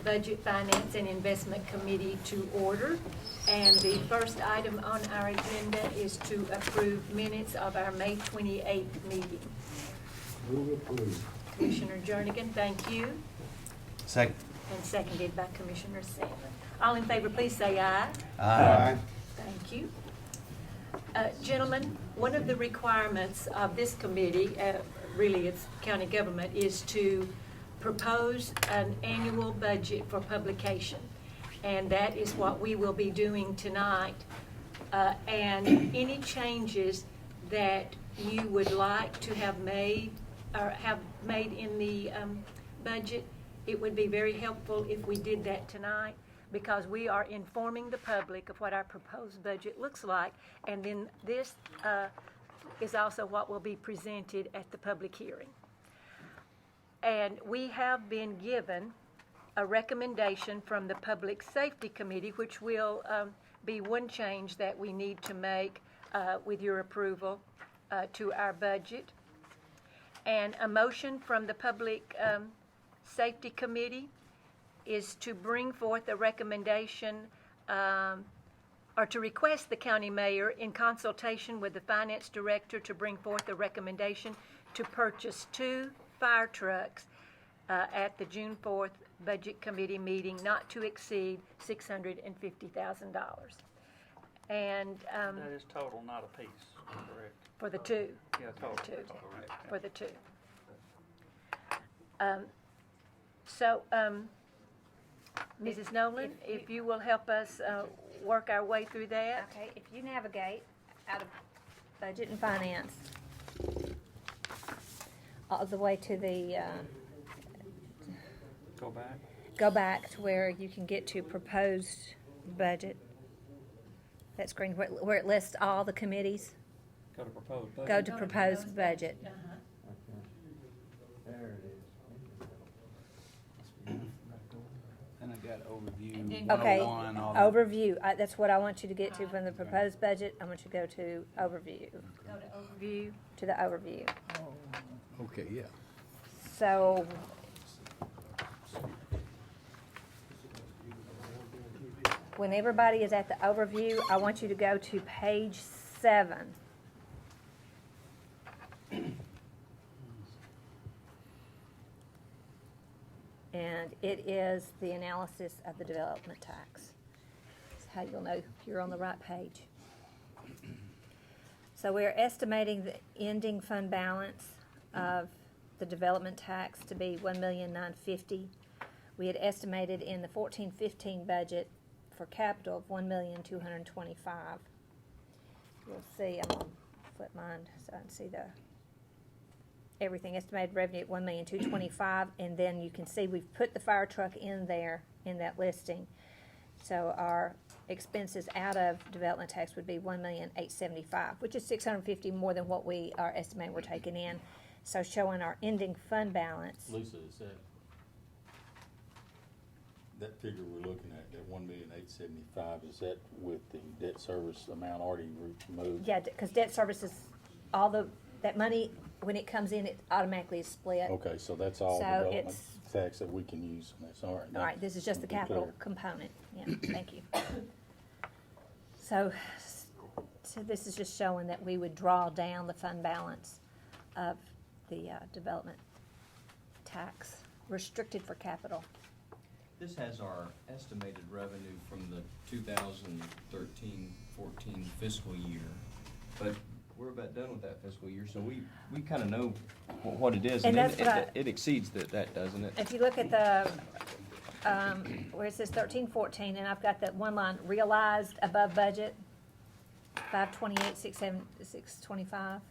Budget, Finance, and Investment Committee to order. And the first item on our agenda is to approve minutes of our May 28th meeting. Move approved. Commissioner Jernigan, thank you. Second. And seconded by Commissioner Sandlin. All in favor, please say aye. Aye. Thank you. Gentlemen, one of the requirements of this committee, really it's county government, is to propose an annual budget for publication. And that is what we will be doing tonight. And any changes that you would like to have made or have made in the budget, it would be very helpful if we did that tonight, because we are informing the public of what our proposed budget looks like. And then this is also what will be presented at the public hearing. And we have been given a recommendation from the Public Safety Committee, which will be one change that we need to make with your approval to our budget. And a motion from the Public Safety Committee is to bring forth a recommendation or to request the county mayor, in consultation with the finance director, to bring forth a recommendation to purchase 2 fire trucks at the June 4th Budget Committee meeting, not to exceed $650,000. And That is total, not a piece, correct? for the 2. Yeah, total. For the 2. Mrs. Nolan, if you will help us work our way through that. Okay, if you navigate out of Budget and Finance, all the way to the, Go back. go back to where you can get to proposed budget. That screen where it lists all the committees, Go to proposed budget. go to proposed budget. There it is. And I got overview, And then- Okay, 101, all that. overview, that's what I want you to get to from the proposed budget. I want you to go to overview, Go to overview. to the overview. Okay, yeah. So, when everybody is at the overview, I want you to go to page 7. And it is the analysis of the development tax. That's how you'll know if you're on the right page. So we're estimating the ending fund balance of the development tax to be $1,950,000. We had estimated in the 14-15 budget for capital of $1,225,000. You'll see, I'm gonna flip mine so I can see everything. Estimated revenue at $1,225,000, and then you can see we've put the fire truck in there in that listing. So our expenses out of development tax would be $1,875,000, which is $650 more than what we are estimating we're taking in. So showing our ending fund balance. Lisa, is that figure we're looking at, that 1,875,000, is that with the debt service amount already removed? Yeah, because debt services, that money, when it comes in, it automatically is split. Okay, so that's all So development it's- tax that we can use, and that's all right. All right, this is just the Be capital clear. component. Yeah, thank you. So this is just showing that we would draw down the fund balance of the development tax, restricted for capital. This has our estimated revenue from the 2013-14 fiscal year, but we're about done with that fiscal year, so we kind of know what it is. And then that's what it exceeds that, doesn't it? If you look at the, where it says 13-14, and I've got that one line, realized above budget, 528,625,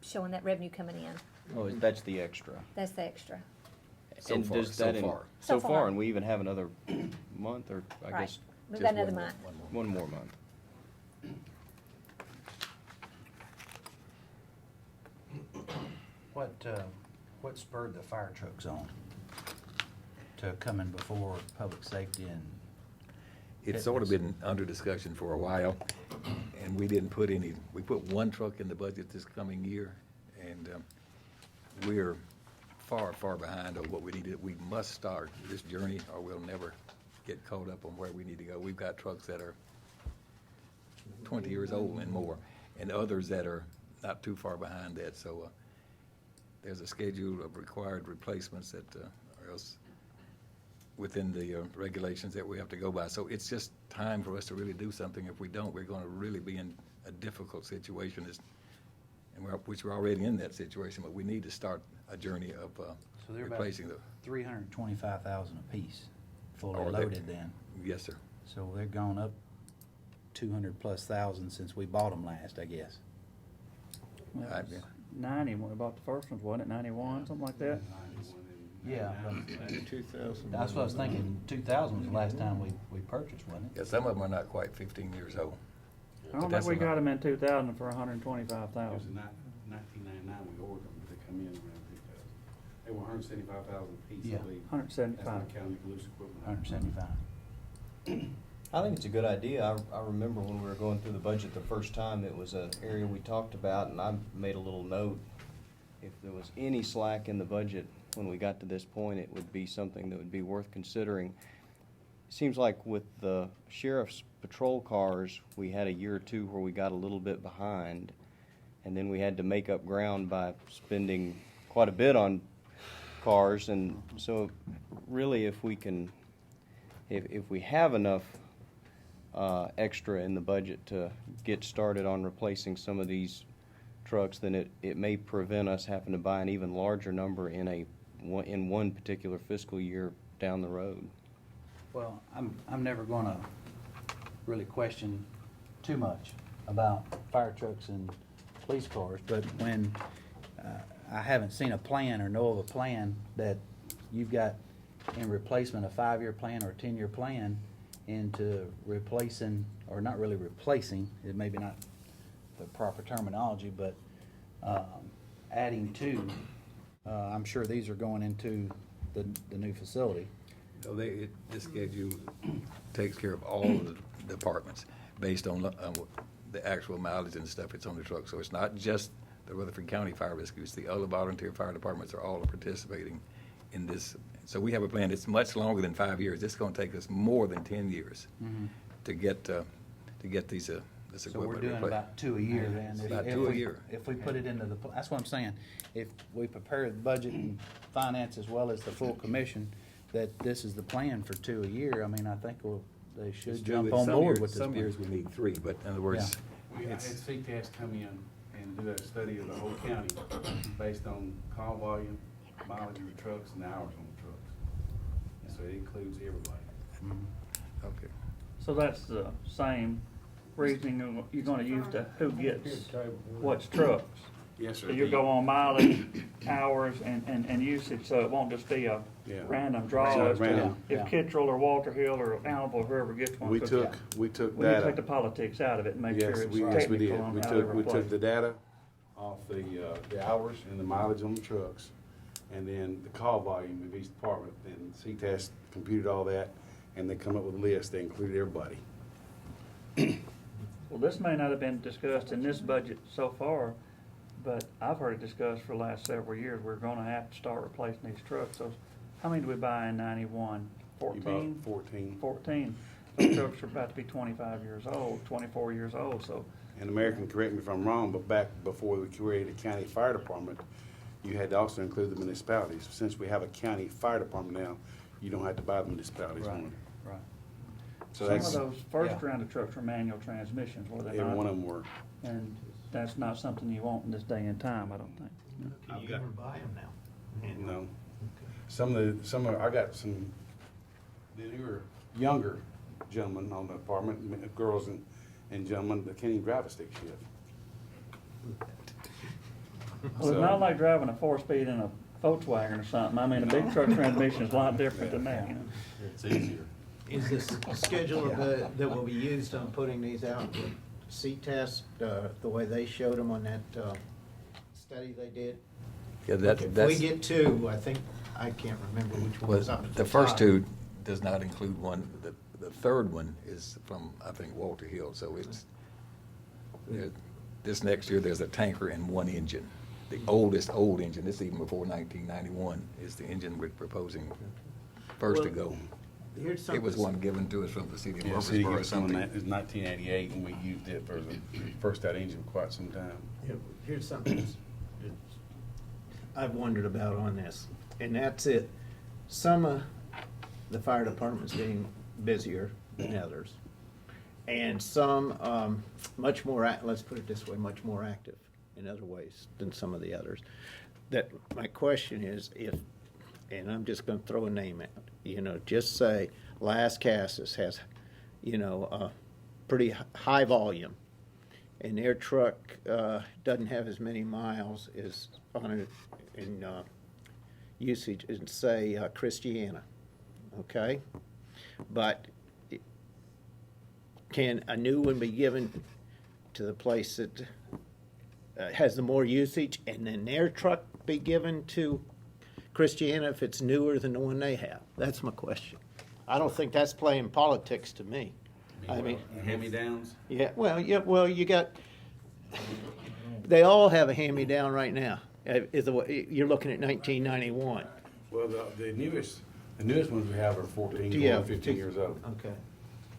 showing that revenue coming in. Oh, that's the extra. That's the extra. And does that So So far. far, and we even have another month, or I Right. guess We've got another month. one more month. What spurred the fire trucks on to come in before public safety and? It's sort of been under discussion for a while, and we didn't put any, we put one truck in the budget this coming year, and we're far, far behind on what we need to, we must start this journey or we'll never get caught up on where we need to go. We've got trucks that are 20 years old and more, and others that are not too far behind that. So there's a schedule of required replacements that are else within the regulations that we have to go by. So it's just time for us to really do something. If we don't, we're going to really be in a difficult situation, which we're already in that situation, but we need to start a journey of So they're about replacing the. 325,000 apiece, fully Or they- loaded then. Yes, sir. So they're gone up 200+ thousand since we bought them last, I guess. Well, I- it was 90 when we bought the first ones, wasn't it? 91, something like that? Yeah. Two thousand. That's what I was thinking, 2000 was the last time we purchased, wasn't Yeah, it? some of them are not quite 15 years old. I don't think that's we about- got them in 2000 for It was 125,000. in 1999 we ordered them, but they come in around 2000. They were 175,000 apiece, Yeah. I believe. 175. That's not counting the loose equipment. 175. I think it's a good idea. I remember when we were going through the budget the first time, it was an area we talked about, and I made a little note. If there was any slack in the budget when we got to this point, it would be something that would be worth considering. It seems like with the sheriff's patrol cars, we had a year or two where we got a little bit behind, and then we had to make up ground by spending quite a bit on cars, and so really if we can, if we have enough extra in the budget to get started on replacing some of these trucks, then it may prevent us having to buy an even larger number in one particular fiscal year down the road. Well, I'm never gonna really question too much about fire trucks and police cars, but when I haven't seen a plan or know of a plan that you've got in replacement, a 5-year plan or a 10-year plan into replacing, or not really replacing, it may be not the proper terminology, but adding to, I'm sure these are going into the new facility. So this schedule takes care of all of the departments based on the actual mileage and stuff that's on the truck. So it's not just the Rutherford County Fire Rescue, it's the other volunteer fire departments are all participating in this. So we have a plan that's much longer than 5 years. It's going to take us more than 10 years to get these this So we're equipment doing replaced. about 2 a year then. About If 2 a we- year. If we put it into that's what I'm saying. If we prepare the budget and finance as well as the full commission, that this is the plan for 2 a year, I mean, I think they should It's jump true, on some board years- with this Some plan. years we need 3, but in other words, I had CTAS come in and do a study of the whole county based on call volume, mileage of the trucks, and hours on the trucks. And so it includes everybody. okay. So that's the same reasoning you're gonna use to who gets what's trucks. Yes, sir. So you go on mileage, hours, and usage, so it won't just be a Yeah. random draw as to Random. if Yeah. Kittrell or Walter Hill or Allenville, whoever gets one. We 'cause took We need to data. take the politics out of it and make sure Yes, it's we technical did. on We how took, they're we took replaced. the data off the hours and the mileage on the trucks, and then the call volume of each department, and CTAS computed all that, and they come up with a list, they included everybody. Well, this may not have been discussed in this budget so far, but I've heard it discussed for the last several years. We're gonna have to start replacing these trucks. So how many did we buy in 91? You bought 14? 14. 14. Those trucks are about to be 25 years old, 24 years old, so. And American, correct me if I'm wrong, but back before we created a county fire department, you had to also include the municipalities. Since we have a county fire department now, you don't have to buy the municipalities Right, one. right. So Some of that's, those first yeah. round of trucks were manual transmissions, were they every not? one of them were. And that's not something you want in this day and time, I don't think. Can you ever buy them now? No. I got some, the newer, younger gentlemen on the department, girls and gentlemen that can't even drive a stick shift. Well, it's not like driving a 4-speed in a Volkswagen or something. I mean, a big truck transmission is a lot different than that, you know? It's easier. Is this schedule that will be used on putting these out, the C-test, the way they showed them on that study they did? Yeah, If we that's, get 2, I think, I can't remember which one well, was up at the the first top. 2 does not include one. The third one is from, I think, Walter Hill, so it's, this next year, there's a tanker and 1 engine. the oldest old engine, this is even before 1991, is the engine we're proposing first to go. Here's It was something- one given to us from the city of Yeah, city Murfreesboro or gets one something. that is 1988, and we used it for the first out engine for quite some time. Yeah, here's something I've wondered about on this, and that's it. Some of the fire departments being busier than others, and some much more, let's put it this way, much more active in other ways than some of the others. That my question is if, and I'm just gonna throw a name out, just say Las Casas has, pretty high volume, and their truck doesn't have as many miles as on it in usage as, say, Christiana, okay? But can a new one be given to the place that has the more usage, and then their truck be given to Christiana if it's newer than the one they have? That's my question. I don't think that's playing politics to me. I mean, Hand-me-downs? yeah, well, you got, they all have a hand-me-down right now. You're looking at 1991. Well, the newest ones we have are 14, Yeah. 12, 15 years old. Okay.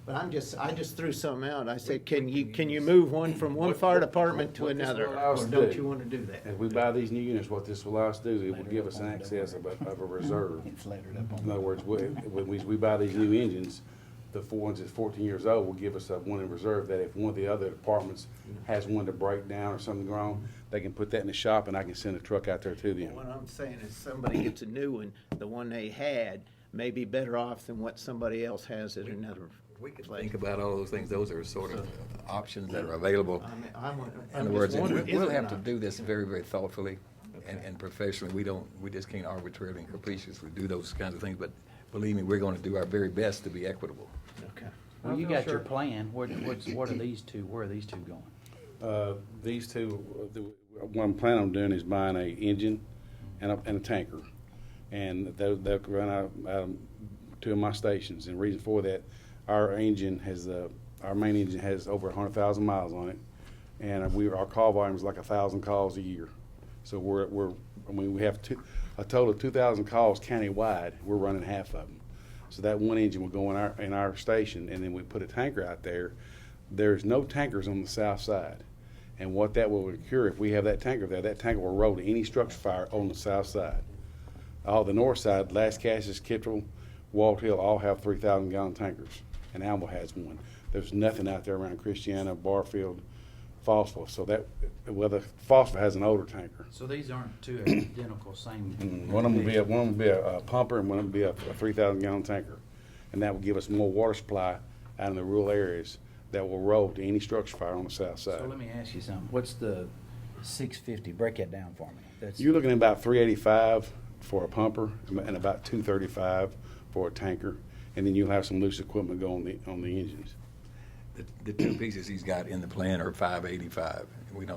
But I just threw something out. I said, can you move one from one fire department to what this another? will allow us Or to don't do- you want to do that? As we buy these new units, what this will allow us to do, it will give us an access of a reserve. In other words, when we buy these new engines, the ones that's 14 years old will give us one in reserve, that if one of the other departments has one to break down or something wrong, they can put that in the shop and I can send a truck out there to them. What I'm saying is somebody gets a new one, the one they had may be better off than what somebody else has at another We could place. think about all those things. Those are sort of options that are available. I'm In just other words, wondering, is we'll it have to not? do this very, very thoughtfully and professionally. We just can't arbitrarily and capriciously do those kinds of things, but believe me, we're gonna do our very best to be equitable. Okay. Well, you got your plan, what are these two, where are these two going? These two, what I'm planning on doing is buying a engine and a tanker. And they'll run out two of my stations. And the reason for that, our main engine has over 100,000 miles on it. And our call volume is like 1,000 calls a year. So we have a total of 2,000 calls countywide. We're running half of them. So that one engine will go in our station, and then we put a tanker out there. There's no tankers on the south side. And what that will occur, if we have that tanker there, that tanker will roll to any structure fire on the south side. All the north side, Las Casas, Kittrell, Walt Hill, all have 3,000 gallon tankers, and Alma has one. There's nothing out there around Christiana, Barfield, Fossville. So whether Fossville has an older tanker. So these aren't two identical, same. One of them will be a pumper, and one will be a 3,000 gallon tanker, and that will give us more water supply out in the rural areas that will roll to any structure fire on the south side. So let me ask you something, what's the 650, break that down for me. That's You're looking at about 385 for a pumper and about 235 for a tanker, and then you'll have some loose equipment go on the engines. The two pieces he's got in the plan are 585. And we know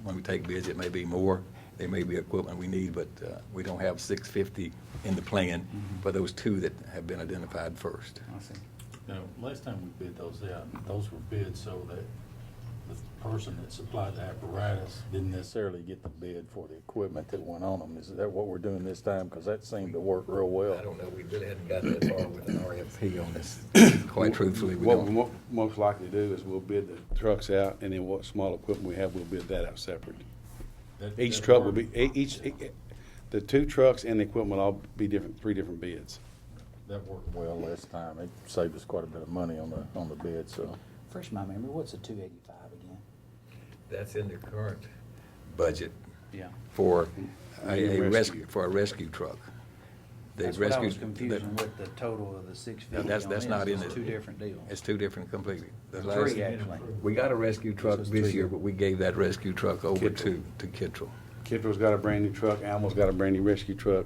when we take bids, it may be more. There may be equipment we need, but we don't have 650 in the plan for those two that have been identified first. I see. Now, last time we bid those out, those were bid so that the person that supplied the apparatus didn't necessarily get the bid for the equipment that went on them. Is that what we're doing this time? Because that seemed to work real well. I don't know, we really hadn't gotten that far with an RFP on this. Quite truthfully, we What don't. we'll most likely do is we'll bid the trucks out, and then what small equipment we have, we'll bid that out separate. Each That truck will worked- be, the two trucks and the equipment will all be three different bids. That worked well last time. It saved us quite a bit of money on the bid, so. Refresh my memory, what's a 285 again? That's in the current budget Yeah. for a Rescue. rescue truck. The That's what I was rescue- confusing with the total of the 650. No, that's on not this. in It's it. two different deals. It's two different completely. The Three, last- actually. We got a rescue truck it's this three. year, but we gave that rescue truck over Kittrell. to Kittrell. Kittrell's got a brand new truck, Alma's got a brand new rescue truck,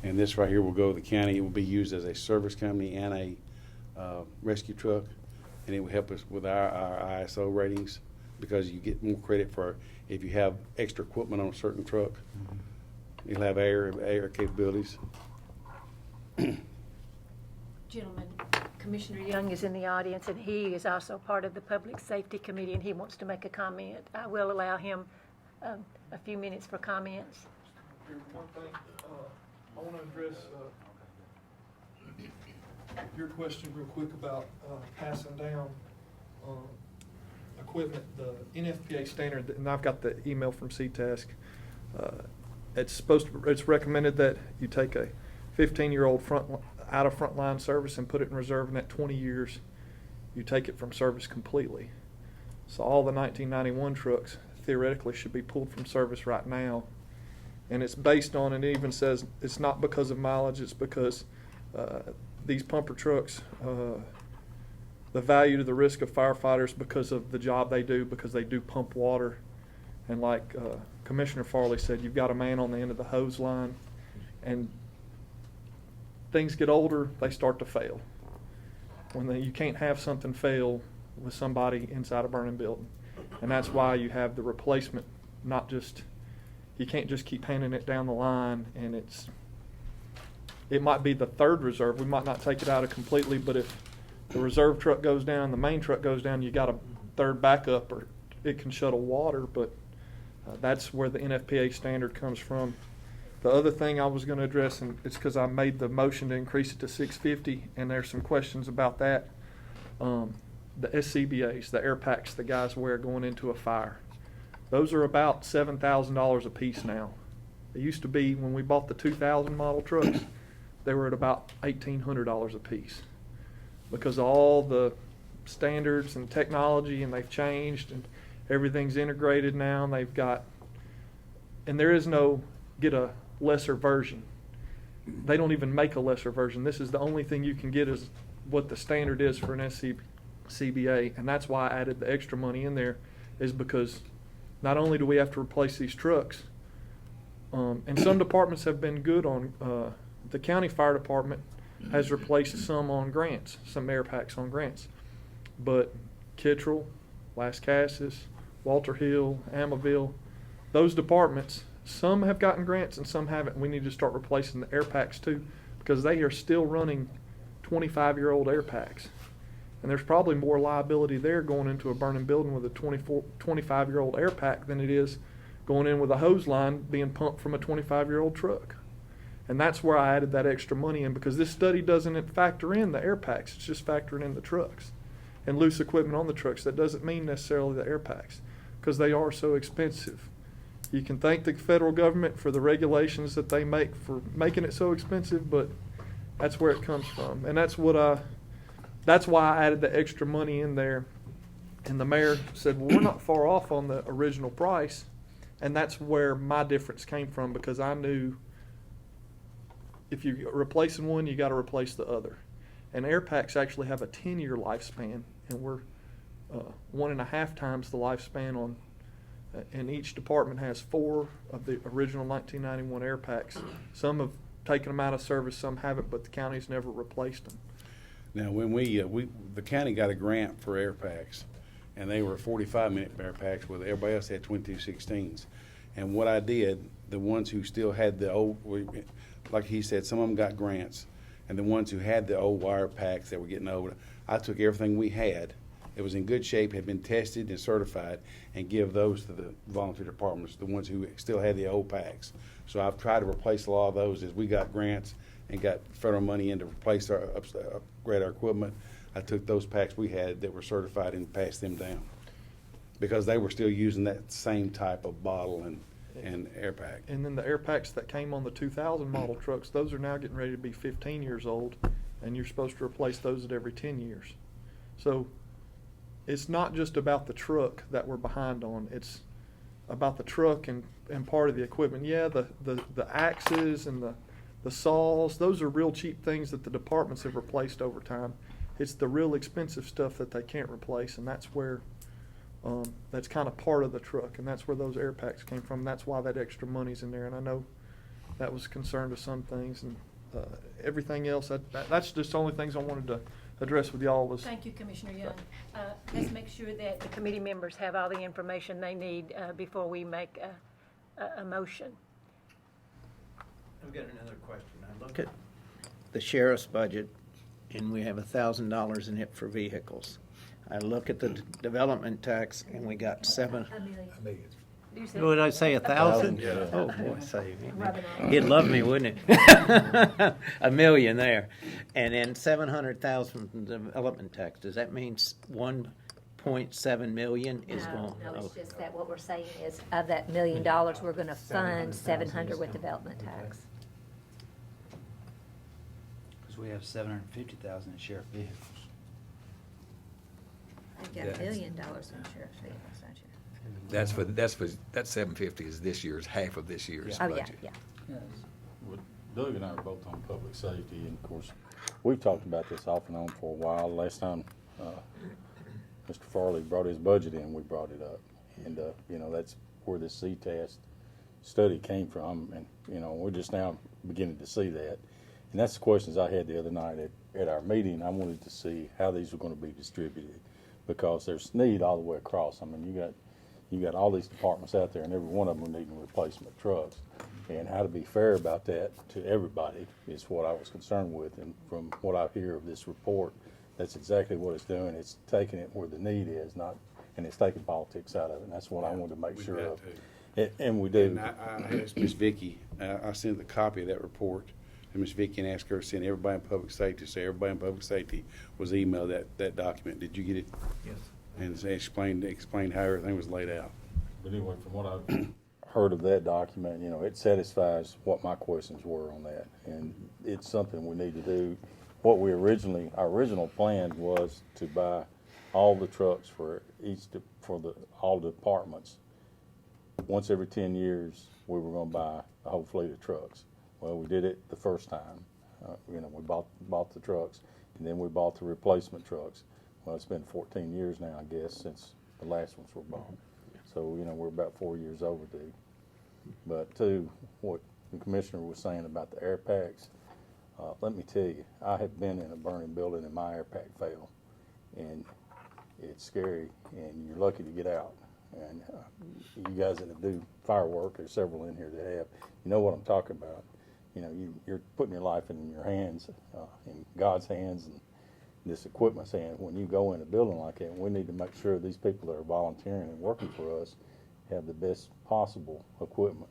and this right here will go to the county. It will be used as a service company and a rescue truck, and it will help us with our ISO ratings, because you get more credit for if you have extra equipment on a certain truck. You'll have air capabilities. Gentlemen, Commissioner Young is in the audience, and he is also part of the Public Safety Committee, and he wants to make a comment. I will allow him a few minutes for comments. One thing, I want to address your question real quick about passing down equipment. The NFPA standard, and I've got the email from CTASC. It's recommended that you take a 15-year-old out of frontline service and put it in reserve, and at 20 years, you take it from service completely. So all the 1991 trucks theoretically should be pulled from service right now. And it's based on, and it even says it's not because of mileage, it's because these pumper trucks, the value to the risk of firefighters because of the job they do, because they do pump water. And like Commissioner Farley said, you've got a man on the end of the hose line, and things get older, they start to fail. You can't have something fail with somebody inside a burning building. And that's why you have the replacement, not just, you can't just keep handing it down the line, and it might be the third reserve. We might not take it out of completely, but if the reserve truck goes down, the main truck goes down, you got a third backup, or it can shuttle water, but that's where the NFPA standard comes from. The other thing I was going to address, and it's because I made the motion to increase it to $650, and there's some questions about that. The SCBAs, the air packs the guys wear going into a fire, those are about $7,000 a piece now. It used to be, when we bought the 2000 model trucks, they were at about $1,800 a piece, because of all the standards and technology, and they've changed, and everything's integrated now, and they've got, and there is no get a lesser version. They don't even make a lesser version. This is the only thing you can get, is what the standard is for an SCBA, and that's why I added the extra money in there, is because not only do we have to replace these trucks, and some departments have been good on, the county fire department has replaced some on grants, some air packs on grants, but Kittrell, Las Casas, Walter Hill, Amaville, those departments, some have gotten grants and some haven't. We need to start replacing the air packs too, because they are still running 25-year-old air packs. And there's probably more liability there going into a burning building with a 25-year-old air pack than it is going in with a hose line being pumped from a 25-year-old truck. And that's where I added that extra money in, because this study doesn't factor in the air packs. It's just factoring in the trucks and loose equipment on the trucks. That doesn't mean necessarily the air packs, because they are so expensive. You can thank the federal government for the regulations that they make for making it so expensive, but that's where it comes from. And that's why I added the extra money in there. And the mayor said, well, we're not far off on the original price. And that's where my difference came from, because I knew if you're replacing one, you got to replace the other. And air packs actually have a 10-year lifespan, and we're 1.5 times the lifespan on, and each department has 4 of the original 1991 air packs. Some have taken them out of service, some haven't, but the county's never replaced them. Now, when the county got a grant for air packs, and they were 45-minute air packs, where everybody else had 2216s. And what I did, the ones who still had the old, like he said, some of them got grants, and the ones who had the old wire packs that were getting older, I took everything we had, it was in good shape, had been tested and certified, and give those to the volunteer departments, the ones who still had the old packs. So I've tried to replace a lot of those as we got grants and got federal money in to replace upgrade our equipment. I took those packs we had that were certified and passed them down, because they were still using that same type of bottle and air pack. And then the air packs that came on the 2000 model trucks, those are now getting ready to be 15 years old, and you're supposed to replace those at every 10 years. So it's not just about the truck that we're behind on, it's about the truck and part of the equipment. Yeah, the axes and the saws, those are real cheap things that the departments have replaced over time. It's the real expensive stuff that they can't replace, and that's where that's kind of part of the truck, and that's where those air packs came from. That's why that extra money's in there, and I know that was a concern to some things, and everything else, that's just the only things I wanted to address with y'all was. Thank you, Commissioner Young. Let's make sure that the committee members have all the information they need before we make a motion. I've got another question. I look at the sheriff's budget, and we have $1,000 in it for vehicles. I look at the development tax, and we got $7 million. You said- Would I say 1,000? Yeah. Oh, boy, save me. Rubbing off. He'd love me, wouldn't he? A million there. And then 700,000 from development tax. Does that mean 1.7 million is going? No, it's oh. just that what we're saying is of that $1 million, we're gonna fund 700 with development tax. Because we have 750,000 in sheriff vehicles. You've got $1 million in sheriff's vehicles, don't you? That 750 is this year's, half of this year's Oh, yeah, budget. yeah. Yes. Well, Doug and I are both on public safety, and of course, we've talked about this off and on for a while. Last time, Mr. Farley brought his budget in, we brought it up. And, you know, that's where this CTAS study came from, and, you know, we're just now beginning to see that. And that's the questions I had the other night at our meeting. I wanted to see how these were gonna be distributed, because there's need all the way across. I mean, you got all these departments out there, and every one of them are needing replacement trucks. And how to be fair about that to everybody is what I was concerned with. And from what I hear of this report, that's exactly what it's doing. It's taking it where the need is, not, and it's taking politics out of it. And that's what I wanted to make We've sure got of. to. And we do. And I asked Miss Vicky, I sent the copy of that report to Miss Vicky and asked her to send everybody in public safety, so everybody in public safety was emailed that document. Did you get it? Yes. And it explained how everything was laid out. But anyway, from what I've heard of that document, you know, it satisfies what my questions were on that. And it's something we need to do. What our original plan was to buy all the trucks for all departments. Once every 10 years, we were gonna buy a whole fleet of trucks. Well, we did it the first time. You know, we bought the trucks, and then we bought the replacement trucks. Well, it's been 14 years now, I guess, since the last ones were bought. So, you know, we're about 4 years overdue. But to what the commissioner was saying about the air packs, let me tell you, I have been in a burning building and my air pack failed. And it's scary, and you're lucky to get out. And you guys that do firework, there's several in here that have, you know what I'm talking about. You know, you're putting your life in your hands, in God's hands, and this equipment's hands. When you go in a building like that, we need to make sure these people that are volunteering and working for us have the best possible equipment,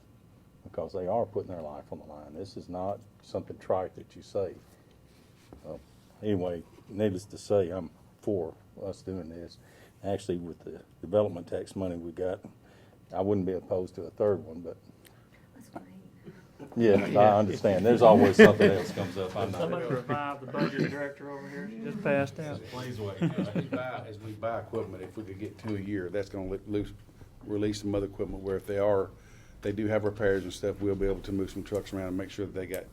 because they are putting their life on the line. This is not something trite that you say. Anyway, needless to say, I'm for us doing this. Actually, with the development tax money we got, I wouldn't be opposed to a third one, but That's great. yeah, I understand. There's always something else comes up. I know. Somebody revive the budget director over here. She just passed out. Please wait. As we buy equipment, if we could get 2 a year, that's gonna release some other equipment where they do have repairs and stuff, we'll be able to move some trucks around and make sure that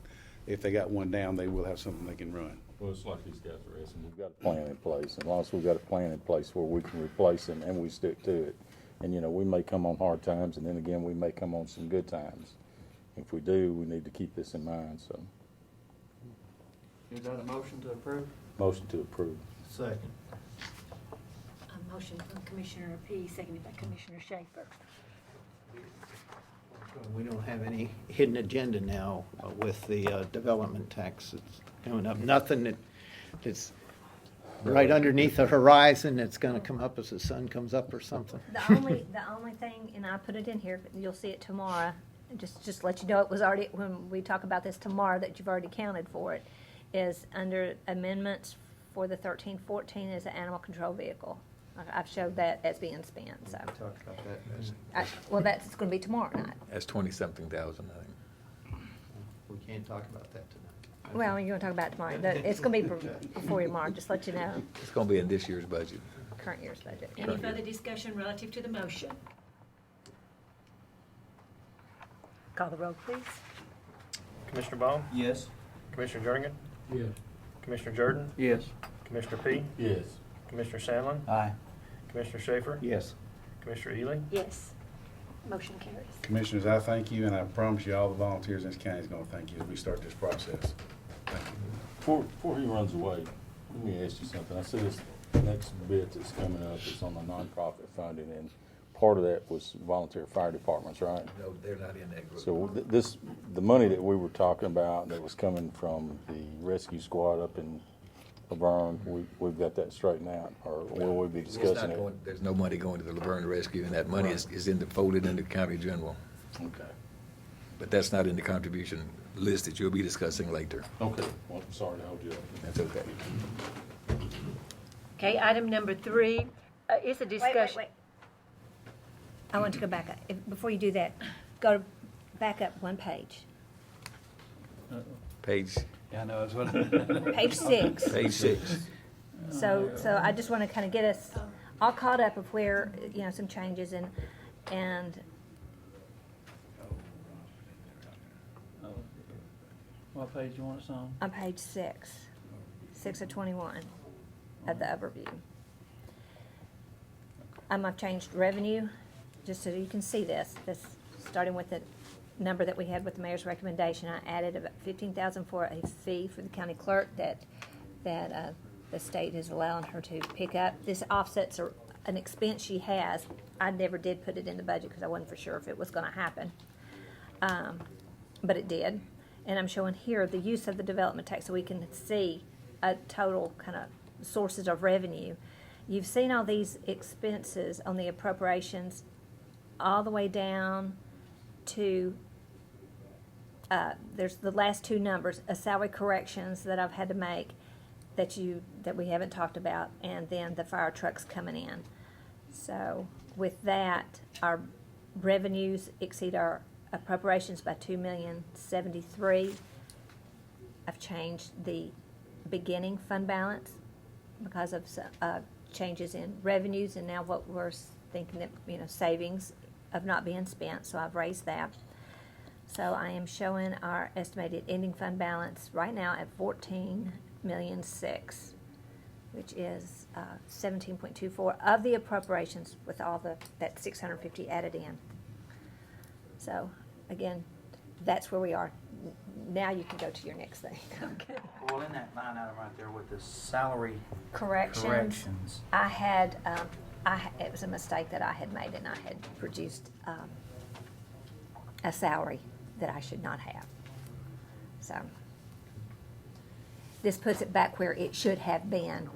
if they got one down, they will have something they can run. Well, it's like these guys are asking, we've got a plan in place. As long as we've got a plan in place where we can replace them and we stick to it. And, you know, we may come on hard times, and then again, we may come on some good times. If we do, we need to keep this in mind, so. Is that a motion to approve? Motion to approve. Second. A motion from Commissioner P., seconded by Commissioner Schaefer. We don't have any hidden agenda now with the development tax that's coming up. Nothing that's right underneath the horizon that's gonna come up as the sun comes up or something. The only thing, and I put it in here, you'll see it tomorrow, just let you know it was already, when we talk about this tomorrow, that you've already counted for it, is under amendments for the 1314 is an animal control vehicle. I've showed that as being spent, so. Talked about that. Well, that's gonna be tomorrow night. That's 20-something thousand, I think. We can't talk about that tonight. Well, you're gonna talk about it tomorrow. It's gonna be before tomorrow, just let you know, It's gonna be in this year's budget. current year's budget. Any further discussion relative to the motion? Call the roll, please. Commissioner Baum? Yes. Commissioner Jernigan? Yeah. Commissioner Jordan? Yes. Commissioner P? Yes. Commissioner Sandlin? Aye. Commissioner Schaefer? Yes. Commissioner Ely? Yes. Motion carries. Commissioners, I thank you, and I promise you, all the volunteers in this county is gonna thank you as we start this process. Thank you. Before he runs away, let me ask you something. I see this next bit that's coming up, it's on the nonprofit funding, and part of that was volunteer fire departments, right? No, they're not in that group. So the money that we were talking about that was coming from the rescue squad up in Laverne, we've got that straightened out, or will we be It's discussing not it? going, there's no money going to the Laverne Rescue, and that money is folded into county general. Okay. But that's not in the contribution list that you'll be discussing later. Okay, well, I'm sorry to hold you up. That's okay. Okay, item number 3 is a discussion. Wait. I want to go back, before you do that, go back up one page. Page, Yeah, I know, that's what. Page 6. page 6. So I just want to kind of get us all caught up of where, some changes and What page you want us on? on page 6 of 21 of the overview. I've changed revenue, just so you can see this, starting with the number that we had with the mayor's recommendation. I added about 15,000 for a fee for the county clerk that the state is allowing her to pick up. This offsets an expense she has. I never did put it in the budget because I wasn't for sure if it was going to happen, but it did. And I'm showing here the use of the development tax so we can see a total kind of sources of revenue. You've seen all these expenses on the appropriations all the way down to, there's the last 2 numbers, a salary corrections that I've had to make that we haven't talked about, and then the fire trucks coming in. So with that, our revenues exceed our appropriations by $2,073,000. I've changed the beginning fund balance because of changes in revenues, and now what we're thinking that, savings of not being spent, so I've raised that. So I am showing our estimated ending fund balance right now at $14,006,000, which is 17.24 of the appropriations with all that 650 added in. So again, that's where we are. Now you can go to your next thing. Okay. Well, in that line item right there with the salary Corrections. corrections. I had, it was a mistake that I had made, and I had produced a salary that I should not have. So this puts it back where it should have been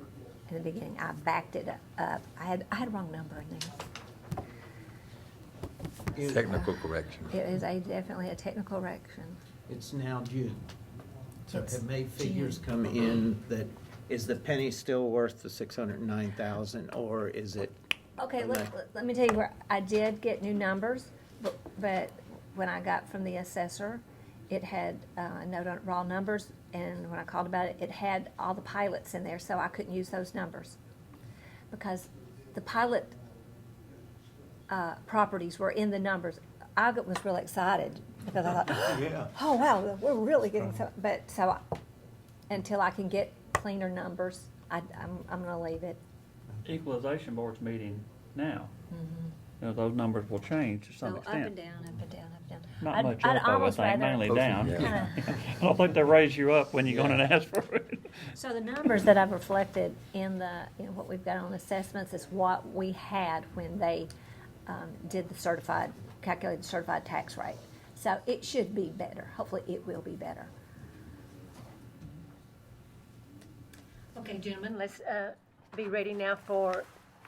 in the beginning. I backed it up. I had a wrong number in there. Technical correction. It is definitely a technical correction. It's now June. So It's have May figures June. come in that, is the penny still worth the 609,000, or is it? Okay, let me tell you where I did get new numbers, but when I got from the assessor, it had a note on raw numbers, and when I called about it, it had all the pilots in there, so I couldn't use those numbers. Because the pilot properties were in the numbers. I was real excited because I thought, oh wow, we're really getting some, until I can get cleaner numbers, I'm gonna leave it. Equalization Board's meeting now. Mm-hmm. Those numbers will change to some So extent. up and down, up and down, up and down. Not much I'd up, though, I almost think, rather- mainly down. Kinda- I don't think they raise you up when you go in and ask for it. So the numbers that I've reflected in what we've got on assessments is what we had when they did calculated the certified tax rate. So it should be better. Hopefully it will be better. Okay, gentlemen, let's be ready now for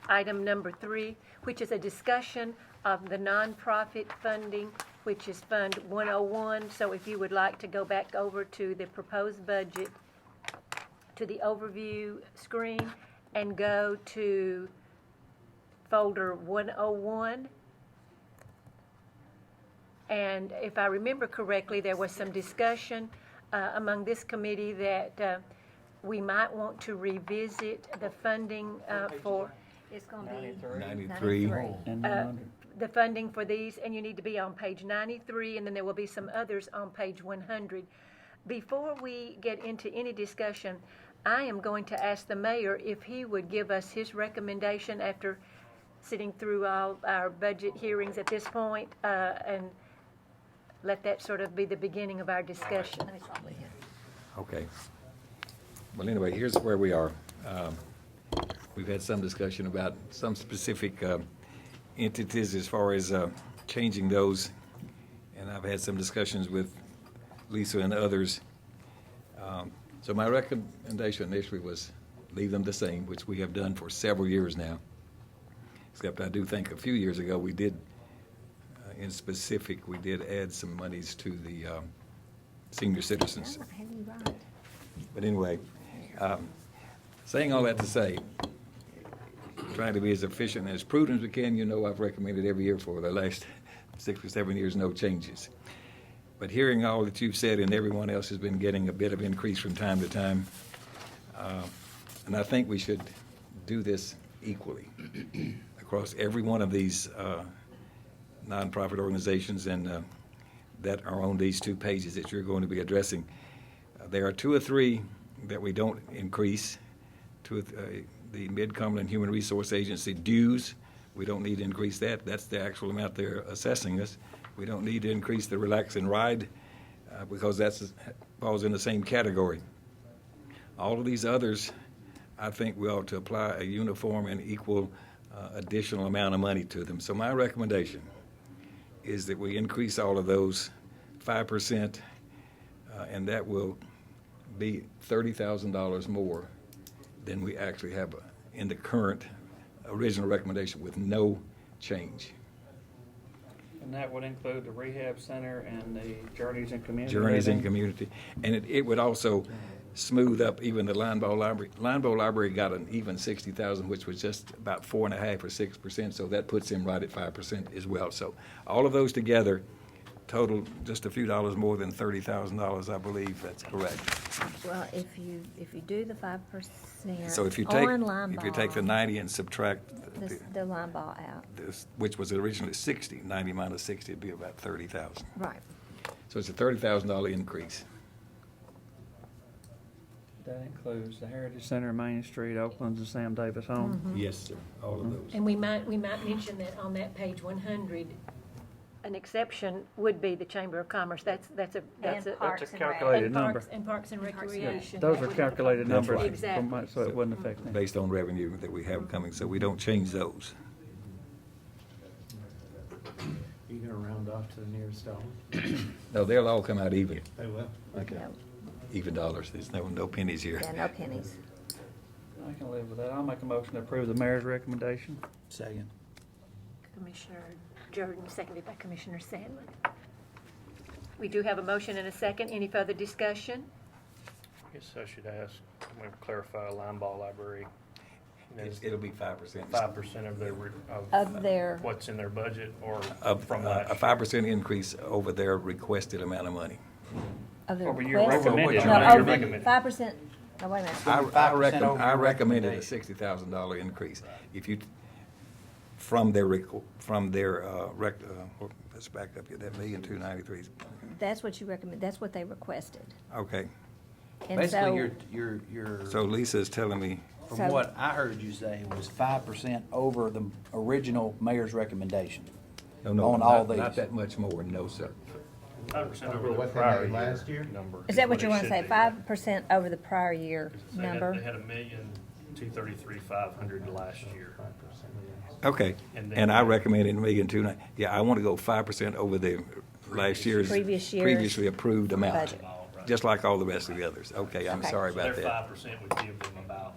item number 3, which is a discussion of the nonprofit funding, which is Fund 101. So if you would like to go back over to the proposed budget, to the overview screen, and go to folder 101. And if I remember correctly, there was some discussion among this committee that we might want to revisit the funding for. It's going to be 93. And 100. the funding for these, and you need to be on page 93, and then there will be some others on page 100. Before we get into any discussion, I am going to ask the mayor if he would give us his recommendation after sitting through all our budget hearings at this point, and let that sort of be the beginning of our discussion. Let me stop with you. Okay. Well, anyway, here's where we are. We've had some discussion about some specific entities as far as changing those, and I've had some discussions with Lisa and others. So my recommendation initially was leave them the same, which we have done for several years now. Except I do think a few years ago, we did, in specific, we did add some monies to the senior citizens. I have you right. But anyway, saying all that to say, trying to be as efficient and as prudent as we can, you know I've recommended every year for the last 6 or 7 years, no changes. But hearing all that you've said, and everyone else has been getting a bit of increase from time to time, and I think we should do this equally across every one of these nonprofit organizations and that are on these 2 pages that you're going to be addressing. There are 2 or 3 that we don't increase. The Mid-Cumberland Human Resource Agency dues, we don't need to increase that. That's the actual amount they're assessing us. We don't need to increase the relax and ride because that falls in the same category. All of these others, I think we ought to apply a uniform and equal additional amount of money to them. So my recommendation is that we increase all of those 5%, and that will be $30,000 more than we actually have in the current original recommendation with no change. And that would include the rehab center and the Journeys in Community. Journeys in Living. Community. And it would also smooth up even the Linebaugh Library. Linebaugh Library got an even 60,000, which was just about 4.5 or 6%, so that puts him right at 5% as well. So all of those together total just a few dollars more than $30,000, I believe. That's correct. Well, if you do the 5%. So if you take the 90 and subtract the Linebaugh out. this, which was originally 60, 90 minus 60 would be about 30,000. Right. So it's a $30,000 increase. That includes the Heritage Center, Main Street, Oakland's, and Sam Davis Home. Mm-hmm. Yes, sir. All of those. And we might mention that on that page 100, an exception would be the Chamber of Commerce. That's a Parks That's a and Rec. calculated and number. Parks and Recreation. Those That are would- calculated That's numbers, right. Exactly. so it wouldn't affect them. Based on revenue that we have coming, so we don't change those. You gonna round off to the nearest dollar? No, they'll all come out even, They will. Okay. No, even dollars. There's no pennies here. yeah, no pennies. I can live with that. I'll make a motion to approve the mayor's recommendation. Second. Commissioner Jordan, seconded by Commissioner Sandlin. We do have a motion and a second. Any further discussion? Guess I should ask, I'm going to clarify Linebaugh Library. And is It'll be 5%. 5% of Of their- what's in their budget or from A last year? 5% increase over their requested amount of money. Of the Over your request? recommended. No, No, your over recommended. 5%, no, wait a minute. I 5% over your recommended a recommendation. $60,000 increase. If you, from their, let's back up here, that $1,293,000. That's what you recommend, that's what they requested. Okay, And Basically, so, so Lisa's telling me, from So- what I heard you say was 5% over the original mayor's recommendation. no, On all not these. that much more, no, sir. 5% Over over the what they prior had year last year? number. is that what it you want to should say, be. 5% over the prior year They number? had $1,233,500 last year. Okay, And then- and I recommended $1,290,000. Yeah, I want to go 5% over the last year's Previous year's previously approved amount. budget. Just like all the rest of the others. Okay, I'm Okay. sorry So their about that. 5% would give them about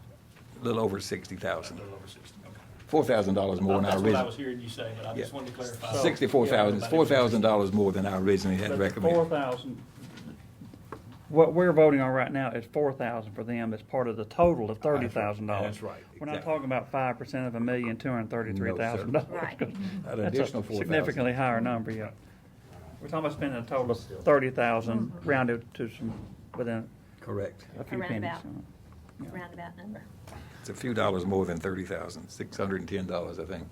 A little over a 60,000. little over 60. Okay. $4,000 more than I That's what I originally. was hearing you say, but I just Yeah. wanted to clarify. 64,000, it's $4,000 more than I originally had But recommended. 4,000, what we're voting on right now is 4,000 for them as part of the total of $30,000. That's right, We're not exactly. talking about 5% of $1,233,000. Right. An That's additional a 4,000. significantly higher number, yeah. We're talking about spending a total of 30,000 rounded to some, within Correct. a few A pennies. roundabout. Roundabout number. It's a few dollars more than 30,000, $610, I think.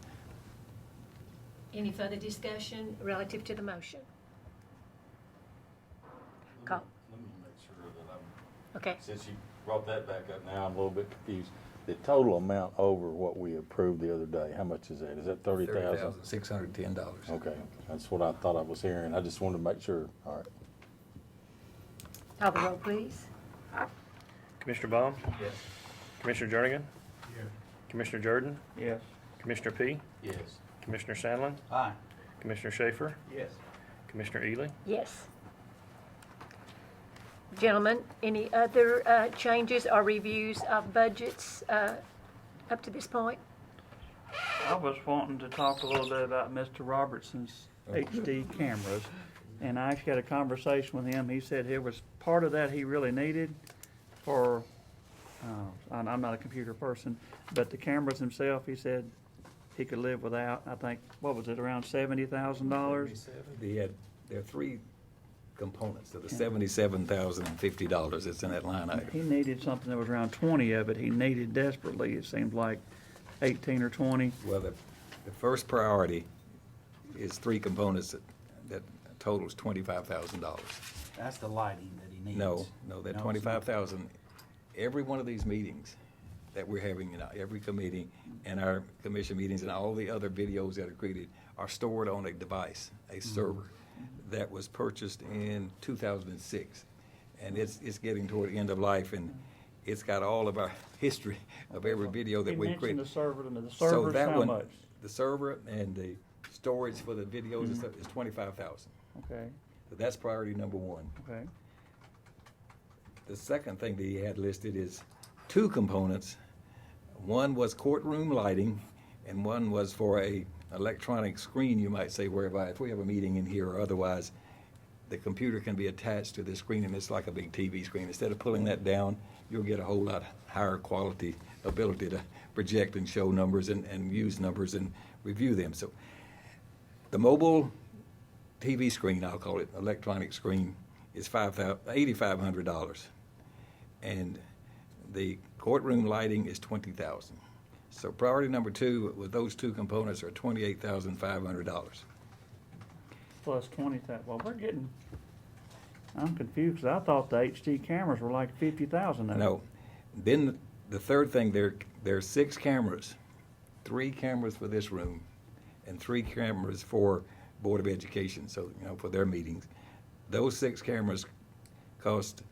Any further discussion relative to the motion? Call. Let me make sure that I'm, Okay. since you brought that back up now, I'm a little bit confused. The total amount over what we approved the other day, how much is that? Is that 30,000? $610. Okay, that's what I thought I was hearing. I just wanted to make sure. All right. Call the roll, please. Commissioner Baum? Yes. Commissioner Jernigan? Commissioner Jordan? Yes. Commissioner P? Yes. Commissioner Sandlin? Aye. Commissioner Schaefer? Yes. Commissioner Ely? Yes. Gentlemen, any other changes or reviews of budgets up to this point? I was wanting to talk a little bit about Mr. Robertson's HD cameras, and I actually had a conversation with him. He said it was part of that he really needed for, I'm not a computer person, but the cameras themselves, he said he could live without. I think, what was it, around $70,000? There are three components to the $77,050 that's in that line item. He needed something that was around 20 of it. He needed desperately, it seemed like 18 or 20. Well, the first priority is three components that totals $25,000. That's the lighting that he needs. No, that No, 25,000, every one of these meetings that we're having in every committee and our commission meetings and all the other videos that are created are stored on a device, a server that was purchased in 2006. And it's getting toward the end of life, and it's got all of our history of every video that He we've mentioned created. the server to me. The So server's that how one, much? the server and the storage for the videos and stuff is 25,000. Okay, So that's priority number one. okay. The second thing that he had listed is two components. One was courtroom lighting, and one was for a electronic screen, you might say, whereby if we have a meeting in here or otherwise, the computer can be attached to the screen, and it's like a big TV screen. Instead of pulling that down, you'll get a whole lot higher quality ability to project and show numbers and use numbers and review them. So the mobile TV screen, I'll call it, electronic screen, is $8,500. And the courtroom lighting is $20,000. So priority number two with those two components are $28,500. Plus 20,000. Well, I'm confused, 'cause I thought the HD cameras were like 50,000. No. Then the third thing, there are 6 cameras, 3 cameras for this room and 3 cameras for Board of Education, so, for their meetings. Those 6 cameras cost,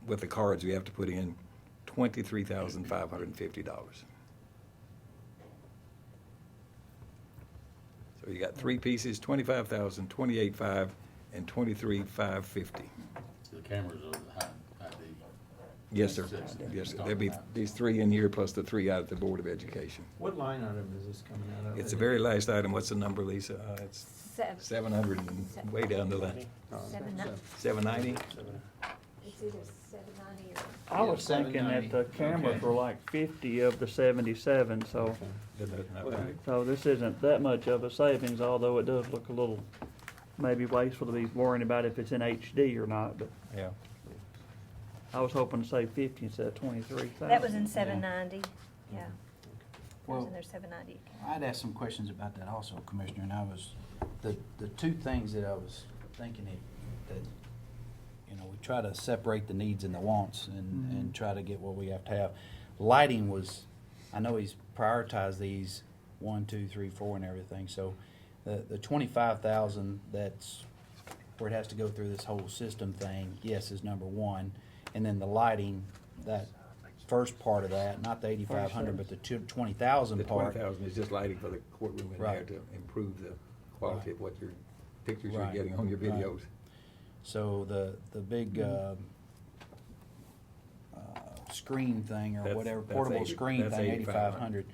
with the cards we have to put in, $23,550. So you got 3 pieces, 25,000, 28,500, and 23,550. The cameras are the high D. Yes, sir. Yes, sir. There'll be these 3 in here plus the 3 out at the Board of Education. What line item is this coming out of? It's the very last item. What's the number, Lisa? It's 700. 700 and way down the line. 790? It's either 790 or. I was thinking that the cameras Okay. were like 50 of the 77, so, Okay. so this isn't that much of a savings, although it does look a little maybe wasteful to be worrying about if it's in HD or not, but Yeah. I was hoping to save 50 instead of 23,000. That was in 790, yeah. That was Well, in their 790 account. I'd asked some questions about that also, Commissioner, and the two things that I was thinking that, we try to separate the needs and the wants and try to get what we have to have. Lighting was, I know he's prioritized these 1, 2, 3, 4 and everything, so the 25,000, that's where it has to go through this whole system thing, yes, is number one. And then the lighting, that first part of that, not the 8,500, but the 20,000 The part. 20,000 is just lighting for the courtroom in there Right. to improve the quality of what your pictures you're Right. getting on your Right. videos. So the big screen thing or That's- whatever, that's portable 80 screen that's thing, 8,500. 8,500.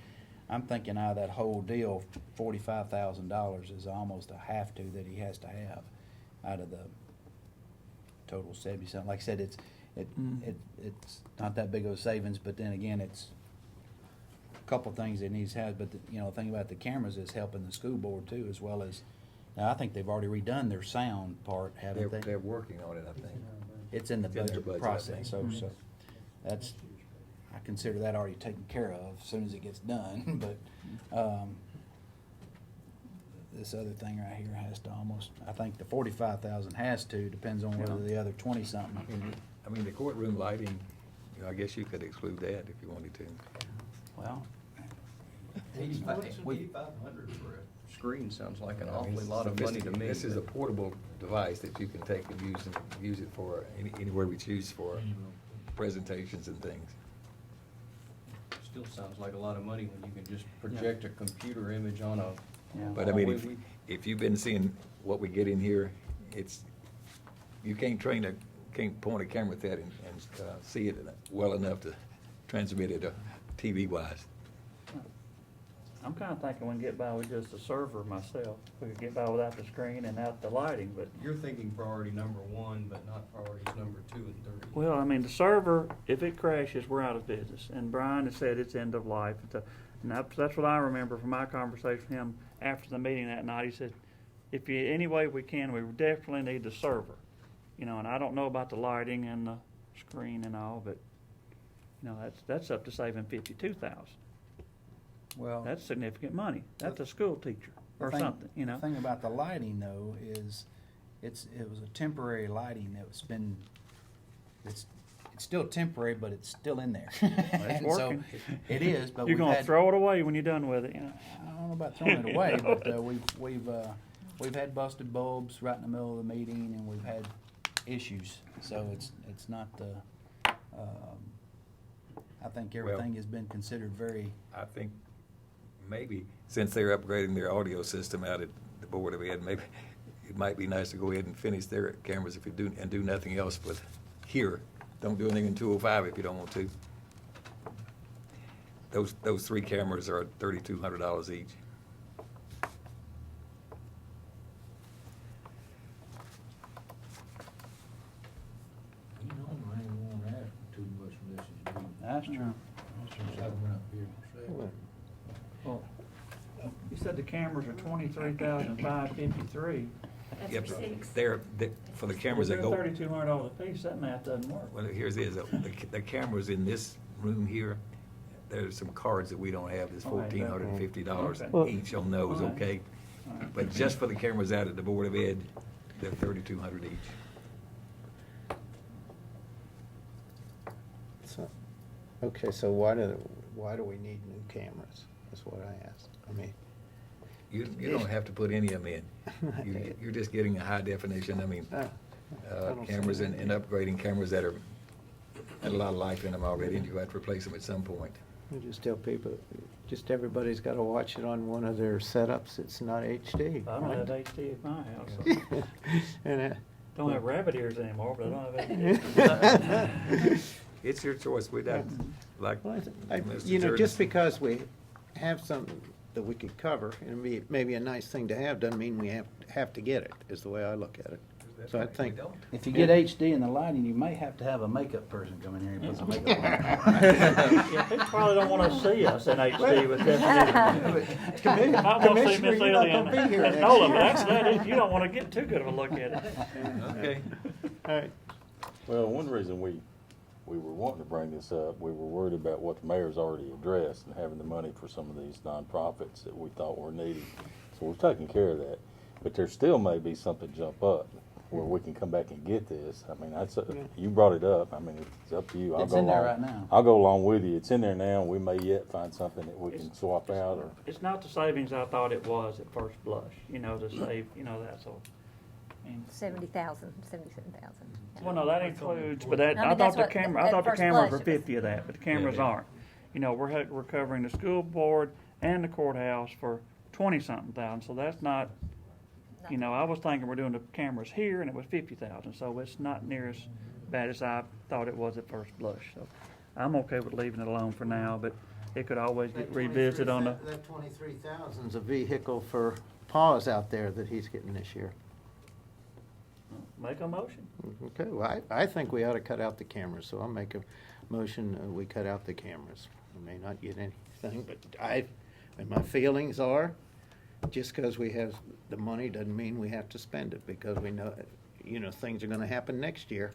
I'm thinking out of that whole deal, $45,000 is almost a have to that he has to have out of the total 70-something. Like I said, it's not that big of a savings, but then again, it's a couple of things it needs to have. But the thing about the cameras is helping the school board too, as well as. Now, I think they've already redone their sound part, haven't they? They're working on it, I think. It's in the It's in their budget budget, I process, so that's, I consider that already taken care of as soon as it gets done, but, this other thing right here has to almost, I think the 45,000 has to, depends on whether the other 20-something. I mean, the courtroom lighting, I guess you could exclude that if you wanted to. Well, 8,500 for a screen sounds like an I mean, awfully lot of money to me. This is a portable device that you can take and use it for anywhere we choose for presentations and things. Still sounds like a lot of money when you can just project a computer image on a. yeah. But I mean, if you've been seeing what we get in here, you can't train a can't point a camera at that and see it well enough to transmit it TV wise. I'm kinda thinking we can get by with just the server myself. We could get by without the screen and out the lighting, but, You're thinking priority number one, but not priorities number 2 and 3. well, I mean, the server, if it crashes, we're out of business. And Brian has said it's end of life. And that's what I remember from my conversation with him after the meeting that night. He said, if you, any way we can, we definitely need the server. You know, and I don't know about the lighting and the screen and all, but, you know, that's up to saving $52,000. Well, That's significant money. That's a school teacher or the thing- something, you know? The thing about the lighting though is, it was a temporary lighting that's been, it's still temporary, but it's still in there. And so working. it is, but You're we've gonna had, throw it away when you're done with it, you know? I don't know about throwing it away, but we've had busted bulbs right in the middle of the meeting, and we've had issues. So it's not I think everything has been considered very. I think maybe since they're upgrading their audio system out at the Board of Ed, maybe it might be nice to go ahead and finish their cameras if you do, and do nothing else but here. Don't do anything in 205 if you don't want to. Those 3 cameras are $3,200 each. You know, I ain't want to ask too much unless it's due. That's true. Since I've been up here myself. Well, you said the cameras are $23,553. That's Yep, for 6. they're for the cameras that go. $3,200 a piece. That math doesn't work. Well, here's the cameras in this room here. There's some cards that we don't have. There's $1,450 Okay. each on those. All right. Okay, All right. but just for the cameras out at the Board of Ed, they're $3,200 each. So, okay, so why do we need new cameras? That's what I asked. I mean, You don't have to put any of them in. You're just getting a high definition. I mean, I don't cameras see and that. upgrading cameras that had a lot of life in them already, and you have to replace them at some point. I just tell people, just everybody's got to watch it on one of their setups. It's not HD. I don't have HD at my house. So. And Don't have rabbit ears anymore, but I don't have HD. It's your choice. We don't like. well, Mr. you know, Jordan. just because we have something that we could cover, and maybe a nice thing to have, doesn't mean we have to get it, is the way I look at it. So I think, If you get HD in the lighting, you may have to have a makeup person come in here and put some makeup on. Yeah, people probably don't want to see us in HD with definition. I want to see Miss Commissioner, you're not Lillian. gonna be here Miss next Nolan, year. but that's that. You don't want to get too good of a look at it. Okay. all right, Well, one reason we were wanting to bring this up, we were worried about what the mayor's already addressed and having the money for some of these nonprofits that we thought were needed. So we're taking care of that. But there still may be something jump up where we can come back and get this. I mean, you brought it up. I mean, it's up to you. It's in there right now. I'll go along with you. It's in there now. We may yet find something that we can swap out or. It's not the savings I thought it was at first blush, you know, to save, you know, that sort. I mean, 70,000, 77,000. well, no, that includes, but that, I mean, I that's thought the what- camera, I at thought the first cameras blush were it was- 50 of that, but the cameras Yeah. aren't. You know, we're covering the school board and the courthouse for 20-something thousand, so that's not, you know, I was thinking we're doing the cameras here and it was 50,000, so it's not near as bad as I thought it was at first blush, so I'm okay with leaving it alone for now, but it could always get revisited on the, That 23,000 is a vehicle for Paws out there that he's getting this year. make a motion. Okay, well, I think we ought to cut out the cameras, so I'll make a motion, we cut out the cameras. We may not get anything, but and my feelings are, just because we have the money doesn't mean we have to spend it, because we know, you know, things are gonna happen next year.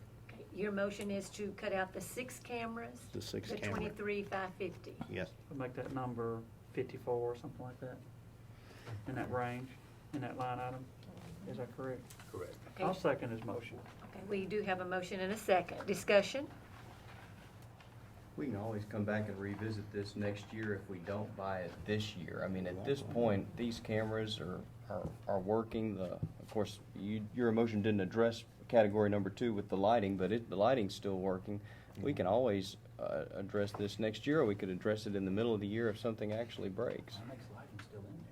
Your motion is to cut out the 6 cameras? The 6 The camera. 23,550. Yes. We'll make that number 54 or something like that, in that range, in that line item. Is that correct? Correct. Okay. I'll second his motion. Okay, we do have a motion and a second. Discussion? We can always come back and revisit this next year if we don't buy it this year. I mean, at this point, these cameras are working. Of course, your motion didn't address category number 2 with the lighting, but the lighting's still working. We can always address this next year, or we could address it in the middle of the year if something actually breaks. That makes the lighting still in there.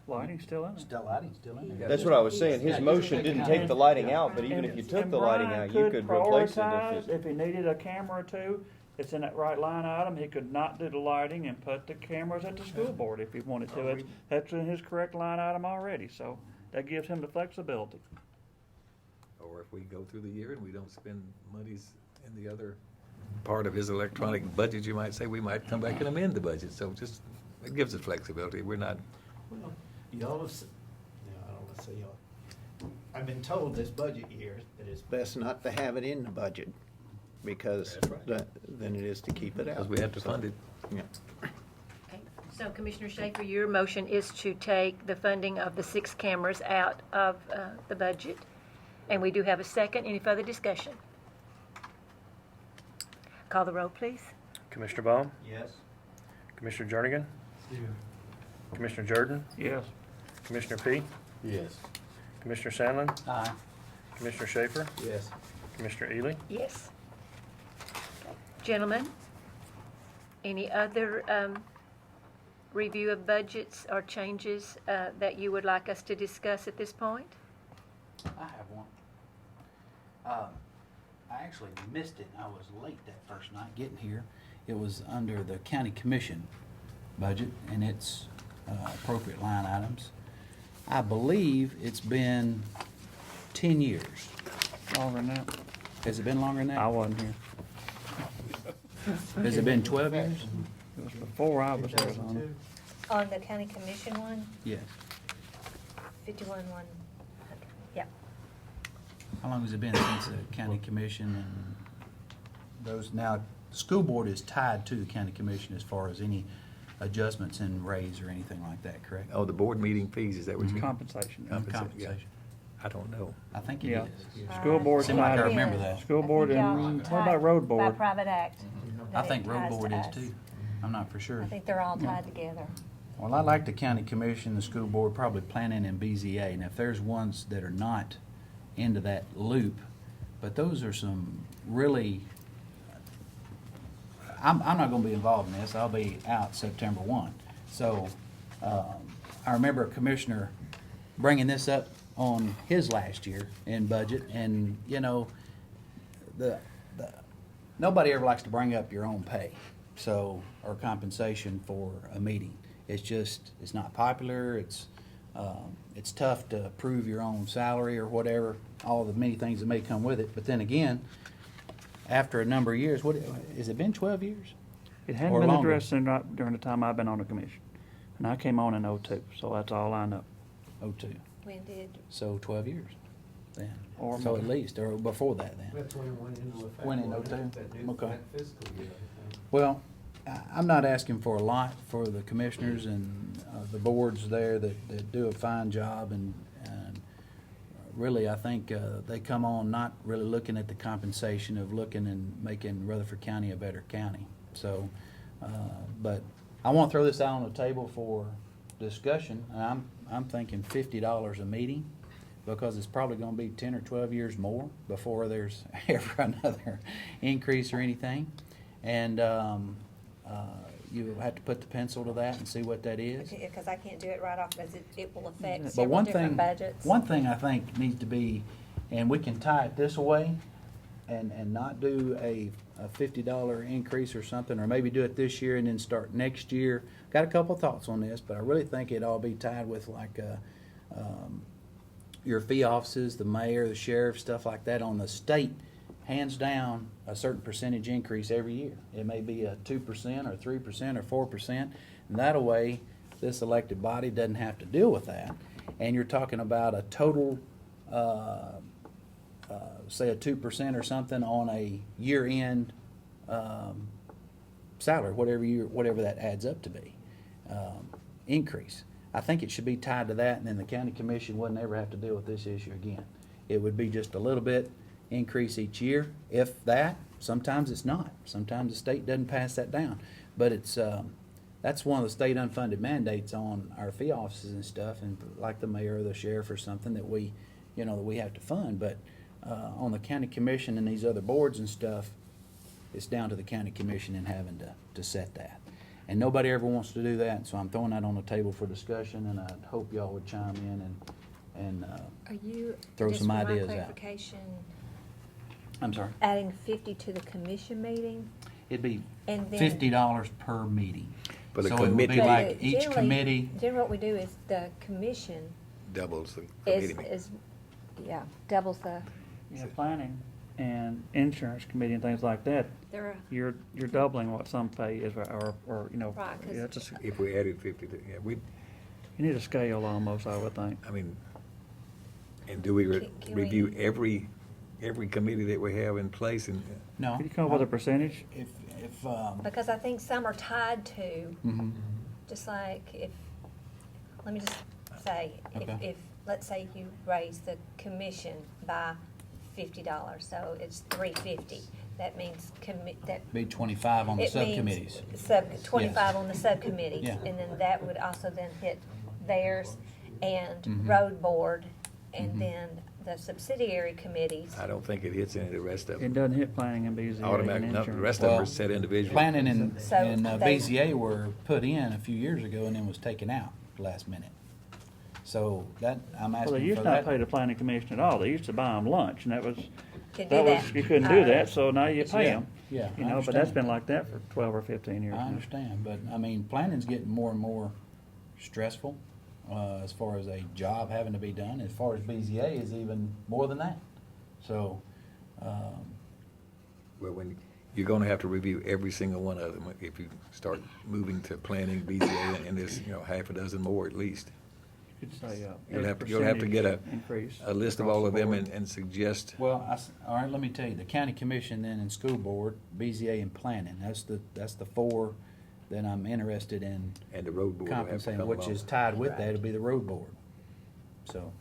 Lighting's still in it. Still lighting, still in there. That's what I was saying. His motion didn't take the lighting out, but even if you took And the lighting Brian out, you could replace it prioritize, if it. if he needed a camera or two, it's in that right line item, he could not do the lighting and put the cameras at the school board if he wanted to. That's in his correct line item already, so that gives him the flexibility. Or if we go through the year and we don't spend monies in the other part of his electronic budget, you might say, we might come back and amend the budget. So just, it gives us flexibility. We're not, Well, y'all have, I don't want to say y'all. I've been told this budget year that it's best not to have it in the budget because than it is to keep it out. because we have to fund it. Yeah. Okay. So Commissioner Schaefer, your motion is to take the funding of the 6 cameras out of the budget. And we do have a second. Any further discussion? Call the roll, please. Commissioner Baum, Yes. Commissioner Jernigan, Commissioner Jordan, Yes. Commissioner P, Yes. Commissioner Sandlin, Aye. Commissioner Schaefer, Yes. Commissioner Ely. Yes. Gentlemen, any other review of budgets or changes that you would like us to discuss at this point? I have one. I actually missed it. I was late that first night getting here. It was under the county commission budget and its appropriate line items. I believe it's been 10 years. Longer than that. Has it been longer than that? I wasn't here. Has it been 12 years? It was before I was there on it. On the county commission one, Yes. 51-100, yeah. How long has it been since the county commission and those, now, the school board is tied to the county commission as far as any adjustments in raise or anything like that, correct? Oh, the board meeting fees, is that what you mean? Compensation. Compensation. I don't know. I think it Yeah. is. School board Seemed like I tied. remember that. School board I think and, y'all what tied about road By board? private act. I that think it road ties board to is us. too. I'm not for sure. I think they're all tied together. Well, I like the county commission, the school board, probably planning and BZA. And if there's ones that are not into that loop, but those are some really, I'm not gonna be involved in this. I'll be out September 1. So, I remember a commissioner bringing this up on his last year in budget and, you know, nobody ever likes to bring up your own pay, so, or compensation for a meeting. It's just, it's not popular, it's tough to prove your own salary or whatever, all the many things that may come with it. But then again, after a number of years, has it been 12 years? It hadn't Or been longer. addressed during the time I've been on the commission. And I came on in '02, so that's all I know. 02. When did, So 12 years then. Or So more. at least, or before that then. That's when it went into effect. Went in wasn't it? 02? That new Okay. fiscal year, I think. Well, I'm not asking for a lot for the commissioners and the boards there that do a fine job, and really, I think they come on not really looking at the compensation of looking and making Rutherford County a better county. So, but I want to throw this out on the table for discussion, and I'm thinking $50 a meeting, because it's probably going to be 10 or 12 years more before there's ever another increase or anything. And you have to put the pencil to that and see what that is. because I can't do it right off, because it will affect But several one different thing, budgets. one thing I think needs to be, and we can tie it this way and not do a $50 increase or something, or maybe do it this year and then start next year. Got a couple of thoughts on this, but I really think it all be tied with like your fee offices, the mayor, the sheriff, stuff like that on the state. Hands down, a certain percentage increase every year. It may be a 2% or 3% or 4%. And that way, this elected body doesn't have to deal with that. And you're talking about a total, say a 2% or something on a year-end salary, whatever that adds up to be, increase. I think it should be tied to that, and then the county commission wouldn't ever have to deal with this issue again. It would be just a little bit increase each year, if that. Sometimes it's not. Sometimes the state doesn't pass that down. But it's that's one of the state unfunded mandates on our fee offices and stuff, and like the mayor or the sheriff or something that we have to fund. But on the county commission and these other boards and stuff, it's down to the county commission and having to set that. And nobody ever wants to do that, so I'm throwing that on the table for discussion, and I hope y'all would chime in and Are you, throw just some for my ideas out. clarification, I'm sorry. adding 50 to the commission meeting? It'd be And then- $50 per meeting. But a So it would be committee- like each Generally- committee, Generally, what we do is the commission Doubles the is, committee meeting. yeah, doubles the, Yeah, planning and insurance committee and things like that, there are, you're doubling what some pay is, or, you know. Right, 'cause- Yeah, it's just- If we added 50, yeah, we, you need a scale almost, I would think. I mean, and do we Can we- review every committee that we have in place and? no. Could you come up with a percentage? If, because I think some are tied to, mhm. just like if, let me just say, Okay. if, let's say you raise the commission by $50, so it's $350. That means that. Be 25 on the it means subcommittees. 25 on the subcommittees. Yeah. And then that would also then hit theirs and Mhm. road board, and Mhm. then the subsidiary committees. I don't think it hits any of the rest of It them. doesn't hit planning and BZA and Automatic, no, the insurance. rest of them Well, are set individually. Planning and, So they- BZA were put in a few years ago and then was taken out last minute. So that, I'm Well, they asking used for to not pay that. the planning commission at all. They used to buy them lunch, and that was, Could do that. you couldn't do that, so now you pay Yeah, them. yeah, You I know, but that's understand. been like that for 12 or 15 years I now. understand, but I mean, planning's getting more and more stressful, as far as a job having to be done. As far as BZA is even more than that. So, Well, when, you're gonna have to review every single one of them if you start moving to planning, BZA, and there's, half a dozen more at least. You could say, You'll a have to get percentage increase a list of across all the of them board. and suggest, well, all right, let me tell you, the county commission then and school board, BZA and planning, that's the four that I'm interested in and the road board will have to compensating, come which along. is tied with that, it'll be the road board. So,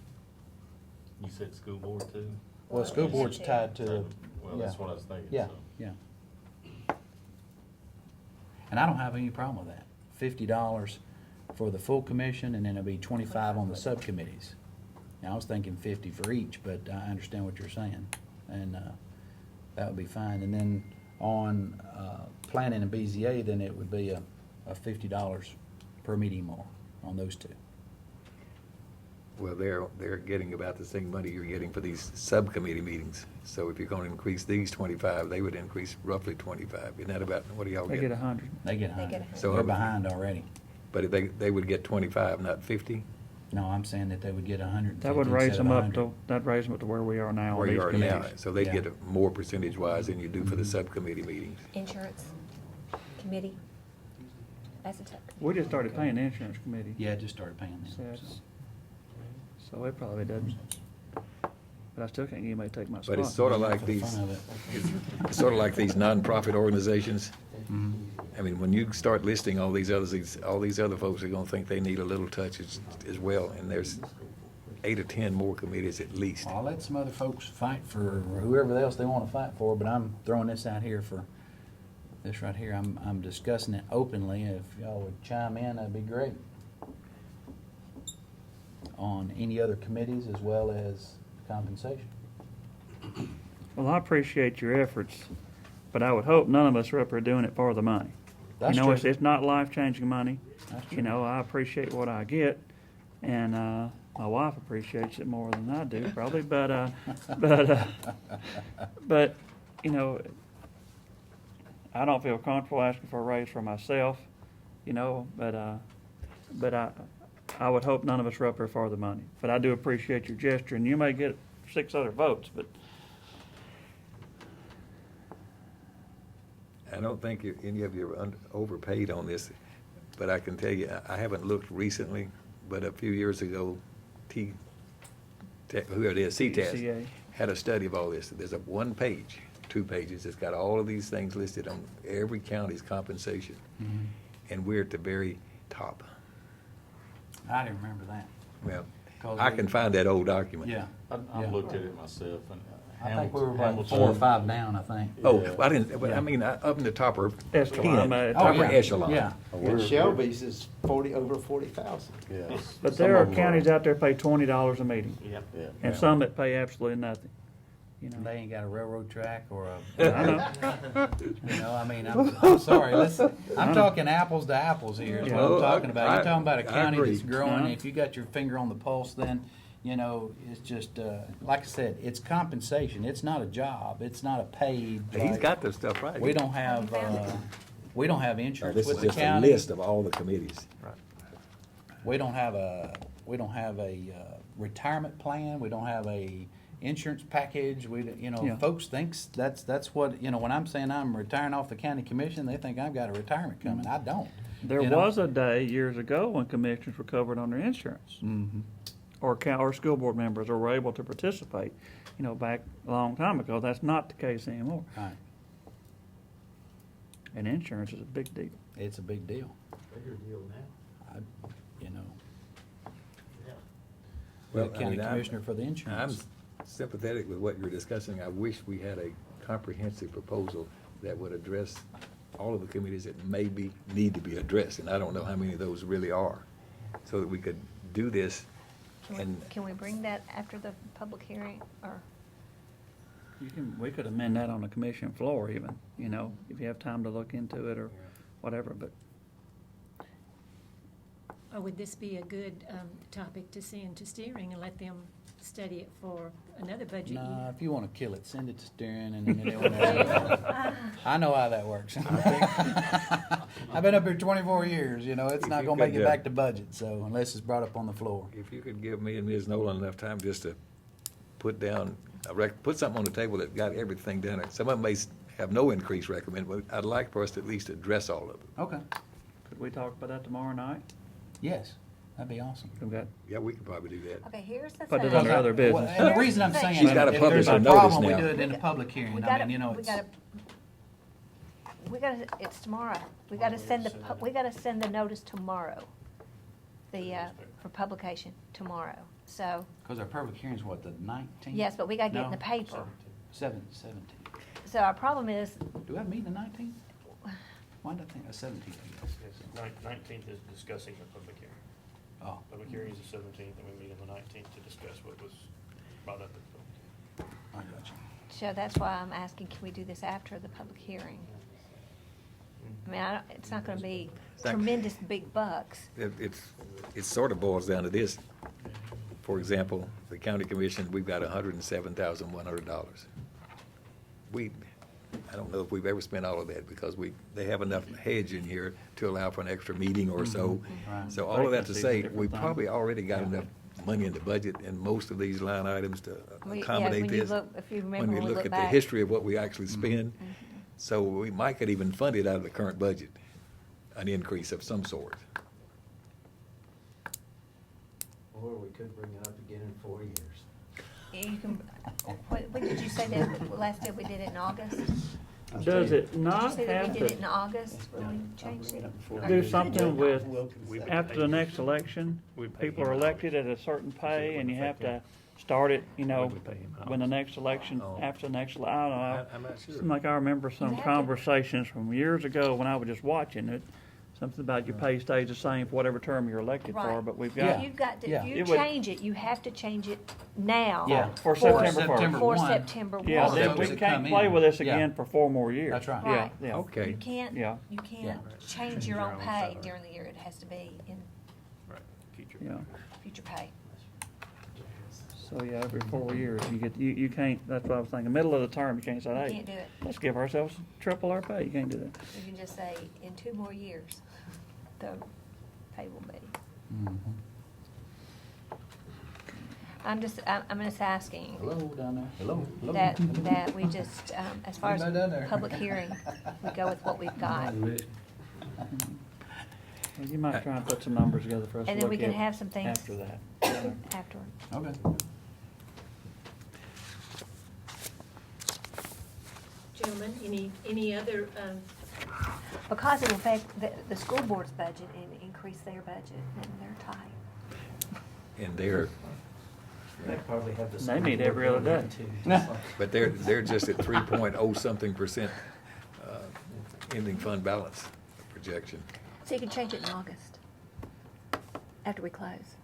You said school board too? well, school board's tied to, the Well, that's what I was thinking, yeah, so. yeah. And I don't have any problem with that. $50 for the full commission, and then it'll be 25 on the subcommittees. Now, I was thinking 50 for each, but I understand what you're saying, and that would be fine. And then on planning and BZA, then it would be a $50 per meeting more on those two. Well, they're getting about the same money you're getting for these subcommittee meetings. So if you're gonna increase these 25, they would increase roughly 25. Isn't that about, what do y'all They get? get 100. They get They 100. get 100. So- They're behind already. But if they would get 25, not 50, No, I'm saying that they would get 150 That would raise instead them of up 100. that'd raise them up to where we are now where on you these are now. committees. So they'd Yeah. get more percentage-wise than you do for the subcommittee meetings. Insurance committee. That's a tough. We just started paying the insurance committee. Yeah, I just started paying So them. it's- So it probably doesn't. But I still can't get anybody to take my spot. But it's sort of For like the these, fun of it. it's sort of like these nonprofit organizations. Mhm. I mean, when you start listing all these others, all these other folks are gonna think they need a little touch as well, and there's 8 or 10 more committees at least. I'll let some other folks fight for whoever else they want to fight for, but I'm throwing this out here for this right here. I'm discussing it openly. If y'all would chime in, that'd be great. On any other committees as well as compensation. Well, I appreciate your efforts, but I would hope none of us are up here doing it for the money. That's You know, true. it's not life-changing money. That's true. You know, I appreciate what I get, and my wife appreciates it more than I do, probably. But you know, I don't feel comfortable asking for a raise for myself. You know, but I would hope none of us are up here for the money. But I do appreciate your gesture, and you may get 6 other votes, but I don't think any of you are overpaid on this, but I can tell you, I haven't looked recently, but a few years ago, whoever it is, CTAS, CA. had a study of all this. There's a 1 page, 2 pages, it's got all of these things listed on every county's compensation, Mhm. and we're at the very top. I didn't remember that. Well, 'Cause I we- can find that old document. Yeah. I've Yeah. looked at it myself, and I think we were about Hamilton- 4 or 5 down, I think. Oh, Yeah. I didn't, but I mean, up in the top of Echelon, Oh, upper yeah. echelon. Yeah. And Shelby's is over 40,000. Yes. But Some there are of them counties out there pay $20 a meeting, Yeah. and Yeah. some that pay absolutely nothing. you know. They ain't got a railroad track or I a, know. you know, I mean, I'm sorry, I'm talking apples to apples here is what I'm talking about. You're talking about a I county agree. that's growing. Yeah. If you got your finger on the pulse, then, you know, it's just, like I said, it's compensation. It's not a job. It's not a paid. He's like, got this stuff right. We don't have, Oh, insurance this with is the just a county. list of all the committees. We don't have a retirement plan. We don't have a insurance package. Yeah. Folks thinks that's what, when I'm saying I'm retiring off the county commission, they think I've got a retirement coming. I don't. There You know? was a day years ago when commissioners were covered on their insurance. Mm-hmm. Or school board members or were able to participate, back a long time ago. That's not the case anymore. Right. And insurance is a big deal. It's a big deal. Bigger deal now. We're the county I'm- commissioner for the I'm insurance. sympathetic with what you're discussing. I wish we had a comprehensive proposal that would address all of the committees that maybe need to be addressed, and I don't know how many of those really are, so that we could do this. And Can we bring that after the public hearing, or? We could amend that on the commission floor even, if you have time to look into it or whatever, but Or would this be a good topic to send to steering and let them study it for another budget Nah, year? if you want to kill it, send it to steering and then they I know how that works. I've been up here 24 years, it's If not you going to make could, it back to budget, so unless it's brought up on the floor. if you could give me and Ms. Nolan enough time just to put something on the table that got everything down there. Some of them may have no increase recommended, but I'd like for us to at least address all of it. Okay. could we talk about that tomorrow night? Yes, that'd be awesome. We've got, Yeah, we could probably do that. Okay, here's the Put it thing. under other business. Well, and the reason I'm saying She's gotta if publish there's a a notice problem, we now. do it in a public hearing. We I gotta, mean, it's tomorrow. We gotta send the notice tomorrow. For publication tomorrow, so, because our public hearing's what, the 19th? yes, but we gotta get in No. the paper. 17th. So our problem is, Do I meet the 19th? Why did I think, 17th, I guess. Yes, 19th is discussing the public hearing. Oh, Public hearing is the 17th, and we meet on the 19th to discuss what was brought up at the public hearing. I got you. so that's why I'm asking, can we do this after the public hearing? I mean, it's not gonna be tremendous big bucks. It sort of boils down to this. For example, the county commission, we've got $107,100. I don't know if we've ever spent all of that because they have enough hedge in here to allow for an extra meeting or so. Right. So all of that to Vacancies, say, different we things. probably already got enough money in the budget in most of these line items to Yeah, accommodate when you this. look, if you remember When when we we look look at the back. history of what we actually spend. So we might could even fund it out of the current budget, an increase of some sort. Or we could bring it up again in 4 years. You can, what did you say that last time we did it in August? does it Did you not say that have we did it in to August when we changed it? do something with, We- after the next election, We pay people are him elected at a certain pay and you have to start it, We pay him when the next election, Oh. after the next, I don't know. I'm not sure. Seems like I remember You some have to- conversations from years ago when I was just watching it. Something about your pay stays the same for whatever term you're elected for, Right. but we've If got, you've got, to- Yeah. if you It would- change it, you have to change it now. Yeah. For September first. For 1. September one. yeah, All then those we that can't come play in. with this Yeah. again for 4 more years. That's right. Yeah, Right. yeah. Okay. You can't, Yeah. you can't change your own pay during the year. It has to be in Right, keep your. Yeah. future pay. So, yeah, every 4 years, you can't, that's what I was thinking, middle of the term, you can't say, You hey, can't do it. let's give ourselves triple our pay. You can't do that. You can just say, in 2 more years, the pay will be. Mhm. I'm just asking Hello down there. Hello. Hello. that we just, as far as Anybody down there? public hearing, we go with what we've got. Well, you might try and put some numbers together for us to And then we look can at have some things after that. afterward. Okay. Gentlemen, any other, Because it will affect the school board's budget and increase their budget, and they're tight. And they're, They probably have the They same. meet every other day. but they're just at 3.0-something% ending fund balance projection. So you can change it in August, after we close.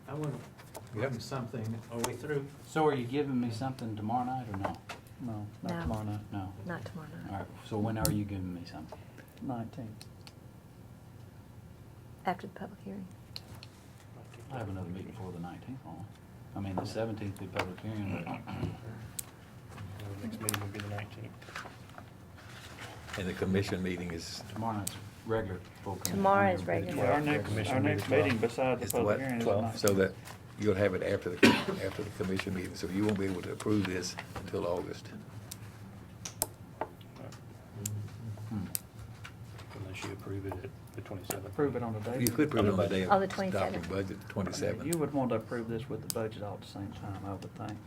I want bring something, are we through? So are you giving me something tomorrow night or no? No, No. not tomorrow night. No. Not tomorrow All night, right, so when are you giving me something? 19. after the public hearing. I have another meeting before the 19th on. I mean, the 17th be public hearing. The next meeting will be the 19th. And the commission meeting is, Tomorrow night's regular full commission. Tomorrow is regular. Yeah, our next meeting besides the is the public what? hearing is 12th. the So that you'll have it after the commission meeting, so you won't be able to approve this until August. Unless you approve it at the 27th. Approve it on the day. You could approve it on the day of On the adopting 27th. budget, the 27th. You would want to approve this with the budget all at the same time, I would think.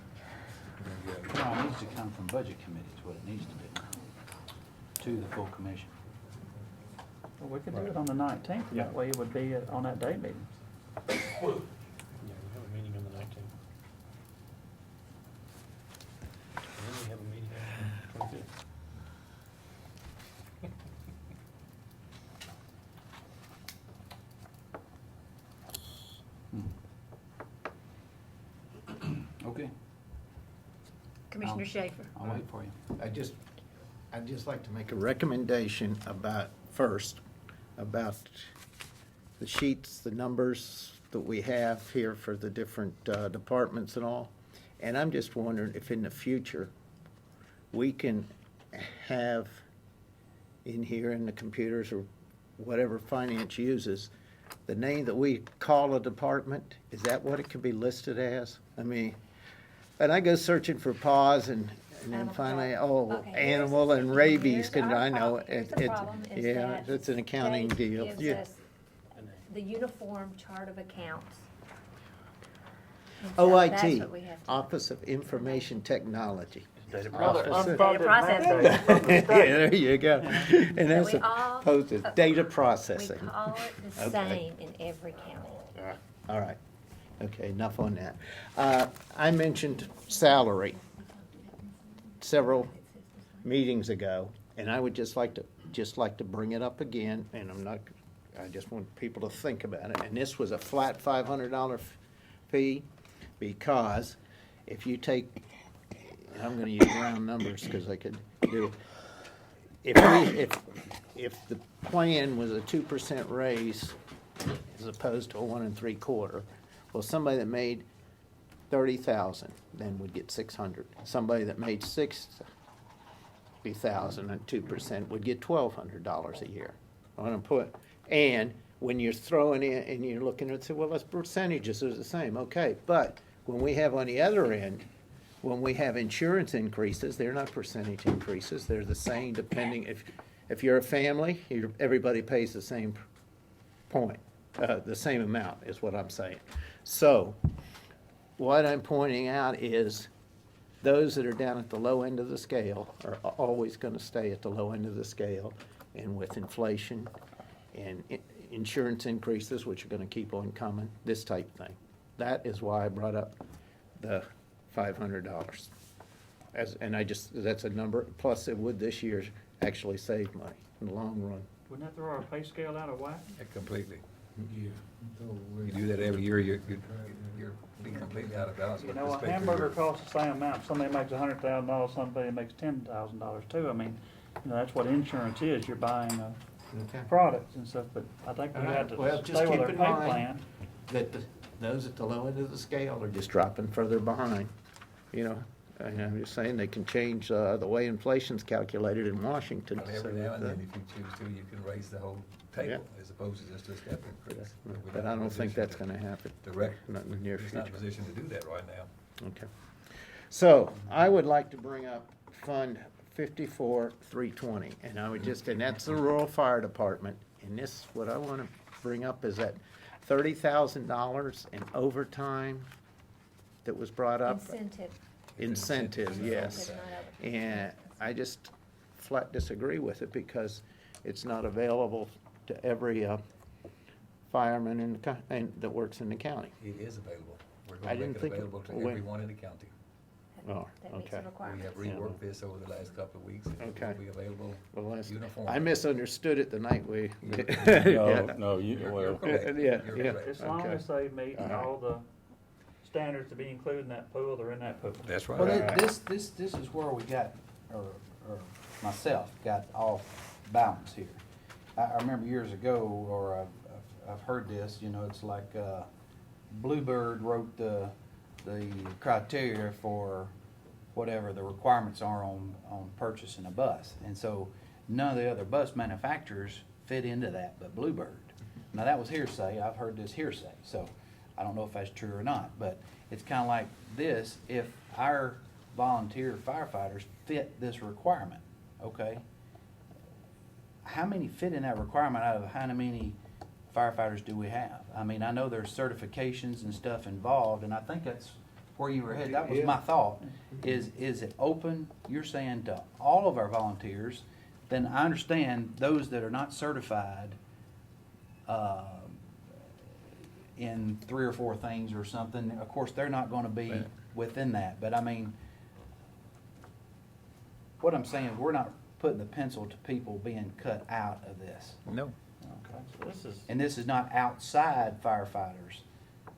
No, it needs to come from budget committee is what it needs to be, to the full commission. Well, we could do it on the 19th, and Yeah. that way it would be on that day meeting. Yeah, we have a meeting on the 19th. And then we have a meeting on the 25th. Okay, Commissioner Schaefer. I'll wait for you. I'd just like to make a recommendation about, first, about the sheets, the numbers that we have here for the different departments and all. And I'm just wondering if in the future, we can have in here in the computers or whatever finance uses, the name that we call a department, is that what it could be listed as? I mean, and I go searching for paws and then Animal finally, control. oh, Okay, here's- animal and rabies, here's can our I know? problem. Here's the problem, is Yeah, that it's an accounting state deal. gives Yeah. us the uniform chart of accounts. And so OIT, that's what we have to- Office of Information Technology. Data Office of- Data processing. Yeah, there you go. And that's we all- opposed to data We processing. call it the Okay. same in every county. All right. Okay, enough on that. I mentioned salary several meetings ago, and I would just like to bring it up again, and I just want people to think about it. And this was a flat $500 fee, because if you take, and I'm gonna use round numbers because I could do it. If the plan was a 2% raise as opposed to a 1 3/4, well, somebody that made 30,000 then would get 600. Somebody that made 60,000 at 2% would get $1,200 a year. I'm gonna put, and when you're throwing in and you're looking at, say, well, those percentages are the same, okay, but when we have on the other end, when we have insurance increases, they're not percentage increases, they're the same depending, if you're a family, everybody pays the same point, the same amount is what I'm saying. So, what I'm pointing out is, those that are down at the low end of the scale are always gonna stay at the low end of the scale, and with inflation and insurance increases, which are gonna keep on coming, this type thing. That is why I brought up the $500. That's a number, plus it would this year actually save money in the long run. Wouldn't that throw our pay scale out of whack? Completely. You do that every year, you're be completely out of balance. You with know, a respect to hamburger your- costs the same amount. Somebody makes $100,000, somebody makes $10,000 too. I mean, you know, that's what insurance is. You're buying products and stuff, but I think we had Well, to just stay with keep our in pay mind plan. that those at the low end of the scale are just dropping further behind. You know, and I'm just saying, they can change the way inflation's calculated in Washington. But every so now and that- then, if you choose to, you can raise the whole table as opposed to just a step increase. We're But not I in a don't think position that's to gonna happen. Direct, Not in the near it's not in a future. position to do that right now. Okay. So, I would like to bring up Fund 54-320, and I would and that's the rural fire department. And this, what I wanna bring up is that $30,000 in overtime that was brought up. Incentive, yes. Incentive, not over- And I just flat disagree with it, because it's not available to every fireman that works in the county. It is available. We're I gonna didn't make it think it- available to when- everyone in the county. Oh, That meets okay. the We requirements. have reworked this over the last couple of weeks. It Okay. will be available Well, uniformly. I misunderstood it the night we. No, no, you, well, correct. Yeah, You're yeah. correct. As long Okay. as they meet All right. all the standards to be included in that pool, they're in that pool. That's right. Well, this is where we got, or myself, got off balance here. I remember years ago, or I've heard this, you know, it's like, Bluebird wrote the criteria for whatever the requirements are on purchasing a bus. And so none of the other bus manufacturers fit into that but Bluebird. Now that was hearsay, I've heard this hearsay, so I don't know if that's true or not, but it's kinda like this, if our volunteer firefighters fit this requirement, okay? How many fit in that requirement out of how many firefighters do we have? I mean, I know there's certifications and stuff involved, and I think that's where you were headed. That was my thought. Is it open, you're saying, to all of our volunteers? Then I understand those that are not certified in 3 or 4 things or something, of course, they're not gonna be within that. But I mean, what I'm saying is we're not putting the pencil to people being cut out of this. No, Okay. So this is, And this is not outside firefighters.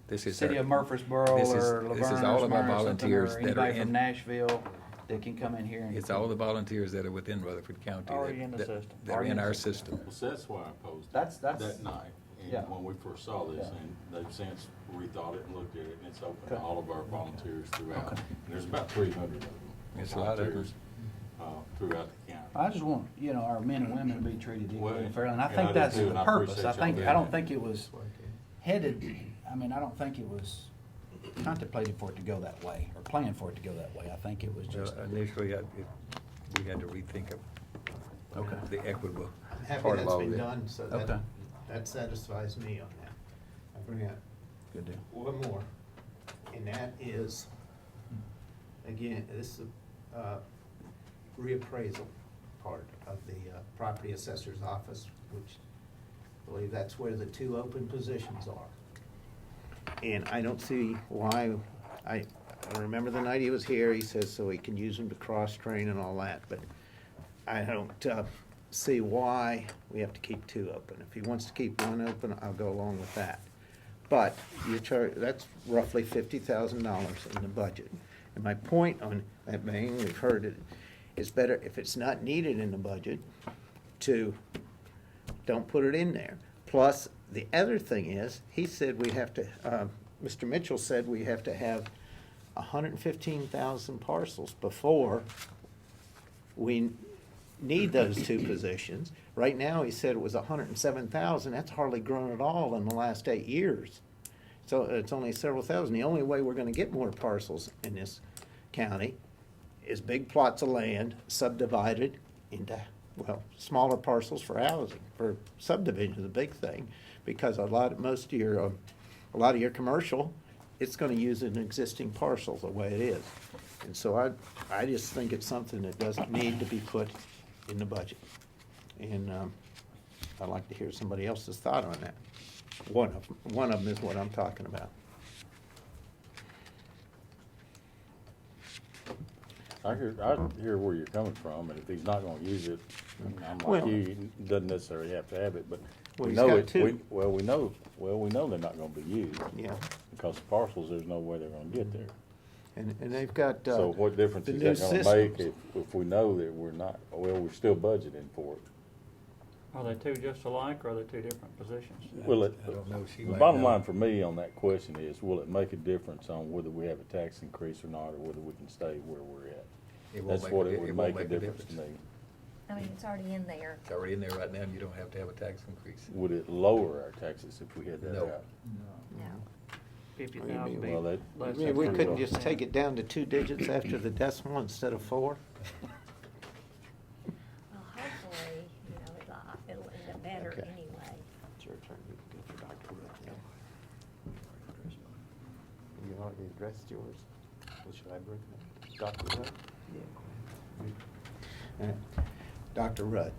this is. City our- of Murfreesboro this is- or this is Laverne all or of our Smyrna or something, volunteers or that are anybody from in- Nashville that can come in here and. It's all the volunteers that are within Rutherford County. Already in the that- system. That are Already in in the our system. system. Well, so that's why I posed it That's- that night, yeah. and when we first saw this, Yeah. and they've since rethought it and looked at it, and it's open Okay. to all of our volunteers throughout. Okay. And there's about 300 of them. It's a lot of them. volunteers, throughout the county. I just want, you know, our men and women to be treated equally and fairly, and I Yeah, I think do that's too, the and I purpose. appreciate I think, y'all I don't doing think it was headed, I mean, I don't think it was contemplated for it to go that way, or planned for it to go that way. I think it was just. Initially, we had to rethink of Okay. the equitable I'm happy part of that's all been of it. done, so Okay. that satisfies me on that. I bring up Good deal. one more, and that is, again, this is reappraisal part of the property assessor's office, which I believe that's where the 2 open positions are. And I don't see why, I remember the night he was here, he says so he can use them to cross-train and all that, but I don't see why we have to keep 2 open. If he wants to keep 1 open, I'll go along with that. But that's roughly $50,000 in the budget. And my point on that being, we've heard it, it's better if it's not needed in the budget to don't put it in there. Plus, the other thing is, he said we have to, Mr. Mitchell said we have to have 115,000 parcels before we need those 2 positions. Right now, he said it was 107,000. That's hardly grown at all in the last 8 years. So it's only several thousand. The only way we're gonna get more parcels in this county is big plots of land subdivided into, well, smaller parcels for housing, for subdivision is a big thing. Because a lot of your commercial, it's gonna use an existing parcel the way it is. And so I just think it's something that doesn't need to be put in the budget. And I'd like to hear somebody else's thought on that. One of them is what I'm talking about. I hear where you're coming from, and if he's not gonna use it, I'm like Well- you, he doesn't necessarily have to have it, but Well, we he's know got it, 2. we know they're not gonna be used. Yeah, Because the parcels, there's no way they're gonna get there. and they've got, So what difference the is new that gonna make systems. if we know that we're not, well, we're still budgeting for it? are they 2 just alike, or are they 2 different positions? Will I don't know, she the might bottom know. line for me on that question is, will it make a difference on whether we have a tax increase or not, or whether we can stay where we're at? It won't That's make a what di- it would won't make a difference to me. I mean, it's already in there. It's already in there right now, and you don't have to have a tax increase. Would it lower our taxes if we had that No. out? No. 50,000 Well, that- less I mean, than we 3. couldn't just take it down to 2 digits after the decimal instead of 4? Well, hopefully, you know, it'll end up better Okay. anyway. It's your turn to go for Dr. Rudd now. You already addressed yours. Well, should I bring it? Dr. Rudd? Yeah. Dr. Rudd.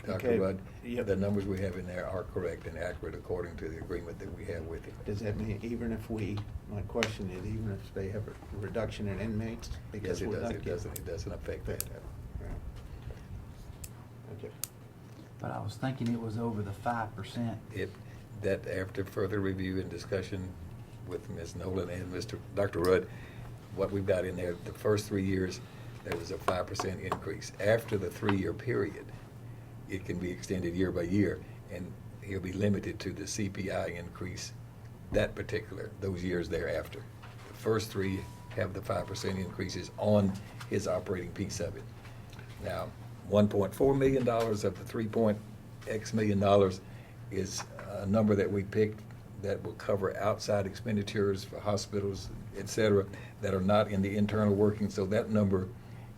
Dr. Okay, Rudd, yep. the numbers we have in there are correct and accurate according to the agreement that we have with him. Does that mean even if my question is, even if they have a reduction in inmates? Yes, Because it we're does, not it doesn't affect that. Okay. But I was thinking it was over the 5%. That after further review and discussion, with Ms. Nolan and Dr. Rudd, what we've got in there, the first 3 years, there was a 5% increase. After the 3-year period, it can be extended year by year, and he'll be limited to the CPI increase those years thereafter. The first 3 have the 5% increases on his operating piece of it. Now, $1.4 million of the $3.x million is a number that we picked that will cover outside expenditures for hospitals, et cetera, that are not in the internal working. So that number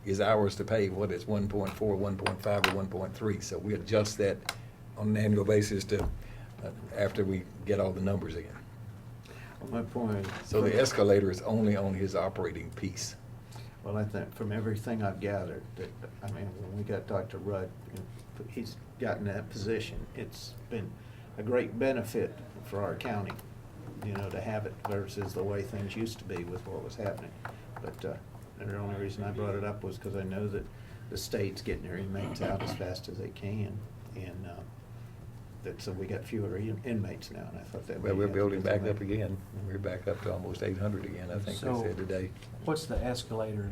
is ours to pay, whether it's 1.4, 1.5, or 1.3. So we adjust that on an annual basis to after we get all the numbers in. My point. So the escalator is only on his operating piece. Well, I think from everything I've gathered, that, I mean, when we got Dr. Rudd, he's gotten that position. It's been a great benefit for our county, you know, to have it versus the way things used to be with what was happening. But the only reason I brought it up was because I know that the state's getting their inmates out as fast as they can, and so we got fewer inmates now, and I thought that. Well, we're building back up again. We're back up to almost 800 again, I think they So, said today. What's the escalator?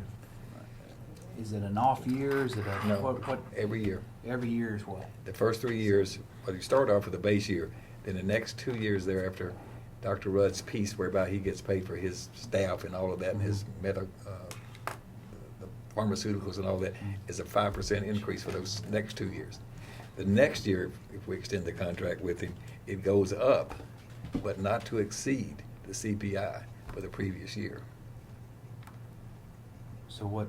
Is it an off year? Is it a, No, what? every year. Every year is what? The first 3 years, well, you start off with the base year, then the next 2 years thereafter, Dr. Rudd's piece whereby he gets paid for his staff and all of that, and his the pharmaceuticals and all that, is a 5% increase for those next 2 years. The next year, if we extend the contract with him, it goes up, but not to exceed the CPI for the previous year. So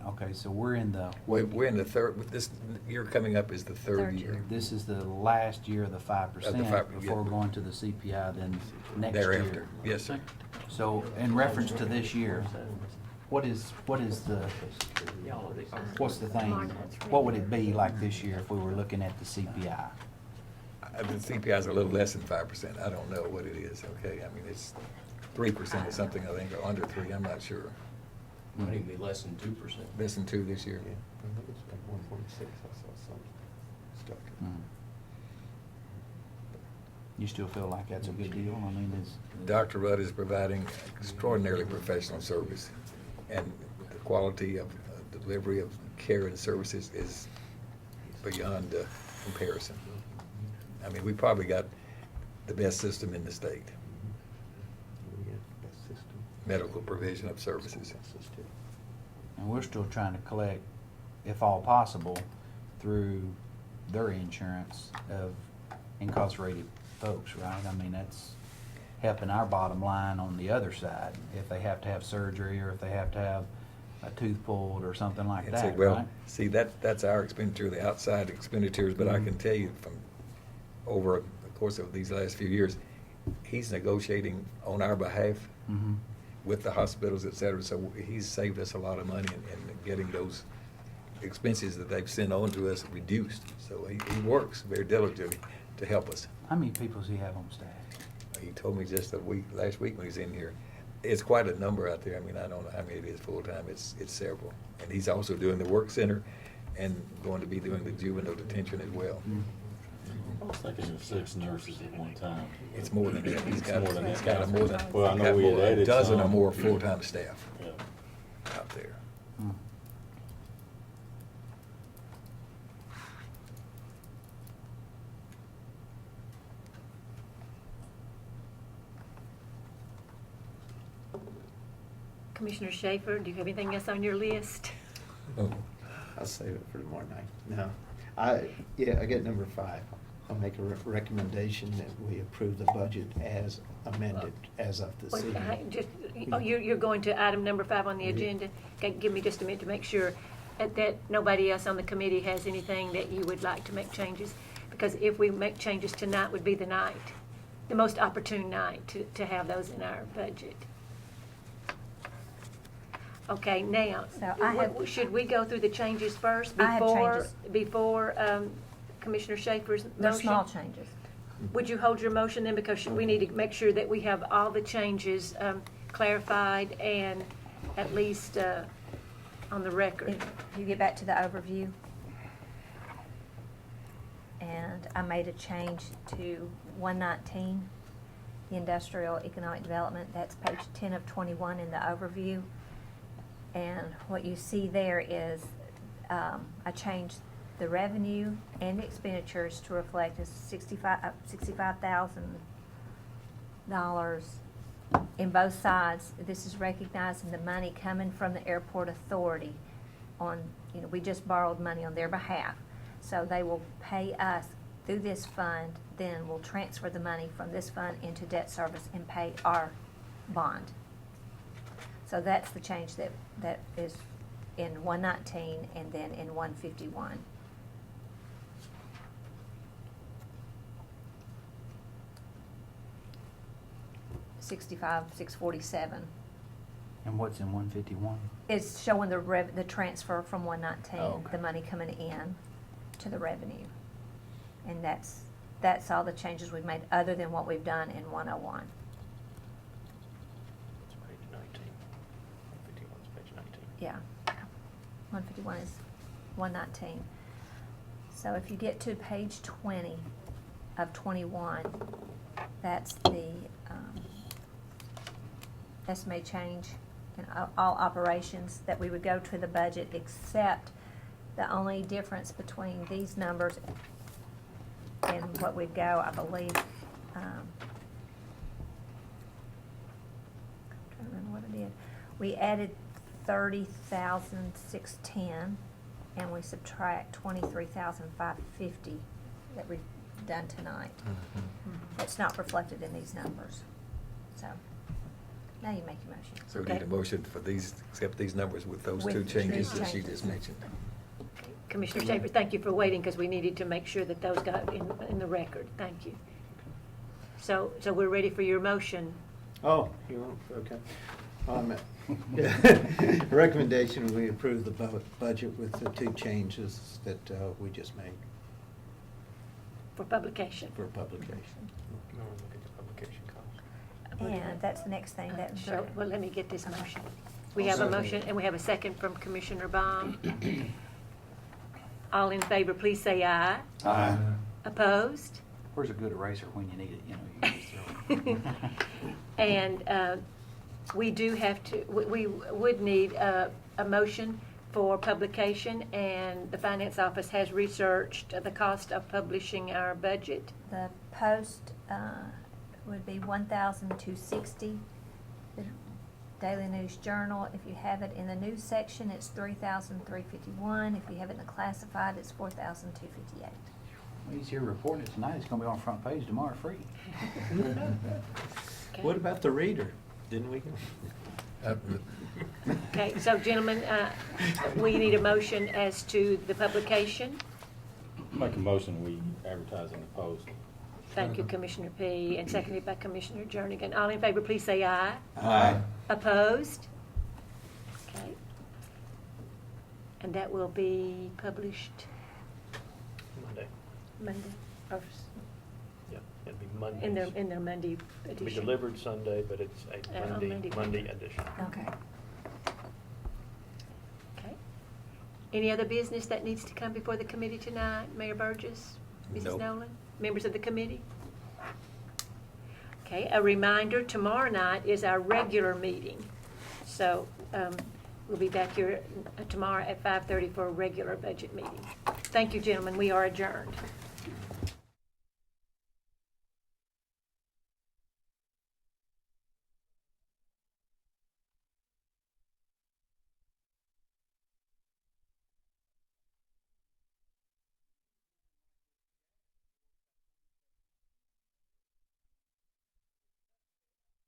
okay, so we're in the. We're in the third, this year coming up is the third year. This is the last year of the 5% Of the 5%, before yeah. going to the CPI then next Thereafter, year. yes, sir. So in reference to this year, what's the thing, what would it be like this year if we were looking at the CPI? The CPI is a little less than 5%. I don't know what it is, okay? I mean, it's 3% or something, I think, or under 3, I'm not sure. Might even be less than 2%. Less than 2 this year. It's like 1.6, I saw some stuff. You still feel like that's a good deal? I mean, Dr. Rudd is providing extraordinarily professional service, and the quality of delivery of care and services is beyond comparison. I mean, we probably got the best system in the state, medical provision of services. and we're still trying to collect, if all possible, through their insurance of incarcerated folks, right? I mean, that's helping our bottom line on the other side, if they have to have surgery or if they have to have a tooth pulled or something like And say, that, well, right? see, that's our expenditure, the outside expenditures, but I can tell you from over the course of these last few years, he's negotiating on our behalf Mm-hmm. with the hospitals, et cetera, so he's saved us a lot of money in getting those expenses that they've sent on to us reduced. So he works very diligently to help us. How many people does he have on staff? He told me just last week when he was in here, it's quite a number out there. I mean, I don't know how many it is full-time, it's several. And he's also doing the work center and going to be doing the juvenile detention as well. I was thinking of 6 nurses at one time. It's more than that. He's got more than that. a more than, Well, I know got we had more than a added dozen or some. more full-time staff Yeah. out there. Hmm. Commissioner Schaefer, do you have anything else on your list? I'll save it for tomorrow night. No, I get number 5. I'll make a recommendation that we approve the budget as amended as of this Wait, evening. you're going to item number 5 on the agenda? Okay, give me just a minute to make sure that nobody else on the committee has anything that you would like to make changes. Because if we make changes, tonight would be the night, the most opportune night to have those in our budget. Okay, now, So I have- should we go through the changes first I have changes. before Commissioner Schaefer's motion? They're small changes. Would you hold your motion then, because we need to make sure that we have all the changes clarified and at least on the record? If you get back to the overview. And I made a change to 119 industrial economic development. That's page 10 of 21 in the overview. And what you see there is I changed the revenue and expenditures to reflect is $65,000 in both sides. This is recognizing the money coming from the airport authority on, we just borrowed money on their behalf. So they will pay us through this fund, then we'll transfer the money from this fund into debt service and pay our bond. So that's the change that is in 119 and then in 151. $65,647 And what's in 151? is showing the transfer from 119, Oh, okay. the money coming in to the revenue. And that's all the changes we've made, other than what we've done in 101. It's page 19. 151 is page 19. Yeah, 151 is 119. So if you get to page 20 of 21, that's the estimated change in all operations, that we would go to the budget, except the only difference between these numbers and what we'd go, I believe, I'm trying to remember what I did. We added 30,610, and we subtract 23,550 that we've done tonight. It's not reflected in these numbers. So now you make your motion. So we need a motion for these, accept these numbers with those two With changes these that she changes. just mentioned. Commissioner Schaefer, thank you for waiting, because we needed to make sure that those got in the record. Thank you. So we're ready for your motion. Oh, you want, okay. Recommendation, we approve the budget with the two changes that we just made For publication. for publication. No, look at the publication cost. And that's the next thing that. So, well, let me get this motion. We have a motion, and we have a second from Commissioner Baum. All in favor, please say aye. Aye. Opposed? Where's a good eraser when you need it, you just throw it. And we do have to, we would need a motion for publication, and the Finance Office has researched the cost of publishing our budget. The Post would be $1,260. The Daily News Journal, if you have it in the news section, it's $3,351. If you have it in the classified, it's $4,258. Well, he's here reporting it tonight, it's gonna be on the front page tomorrow free. Okay. What about the reader? Didn't we? Okay, so gentlemen, we need a motion as to the publication. Make a motion, we advertise in the Post. Thank you, Commissioner P., and seconded by Commissioner Jernigan. All in favor, please say aye. Aye. Opposed? Okay. And that will be published Monday. Monday, or Yeah, it'd be Monday. in their Monday It'll be edition. delivered Sunday, but it's a on Monday edition. Okay. Okay. Any other business that needs to come before the committee tonight? Mayor Burgess? Mrs. Nope. Nolan? Members of the committee? Okay, a reminder, tomorrow night is our regular meeting. So we'll be back here tomorrow at 5:30 for a regular budget meeting. Thank you, gentlemen. We are adjourned.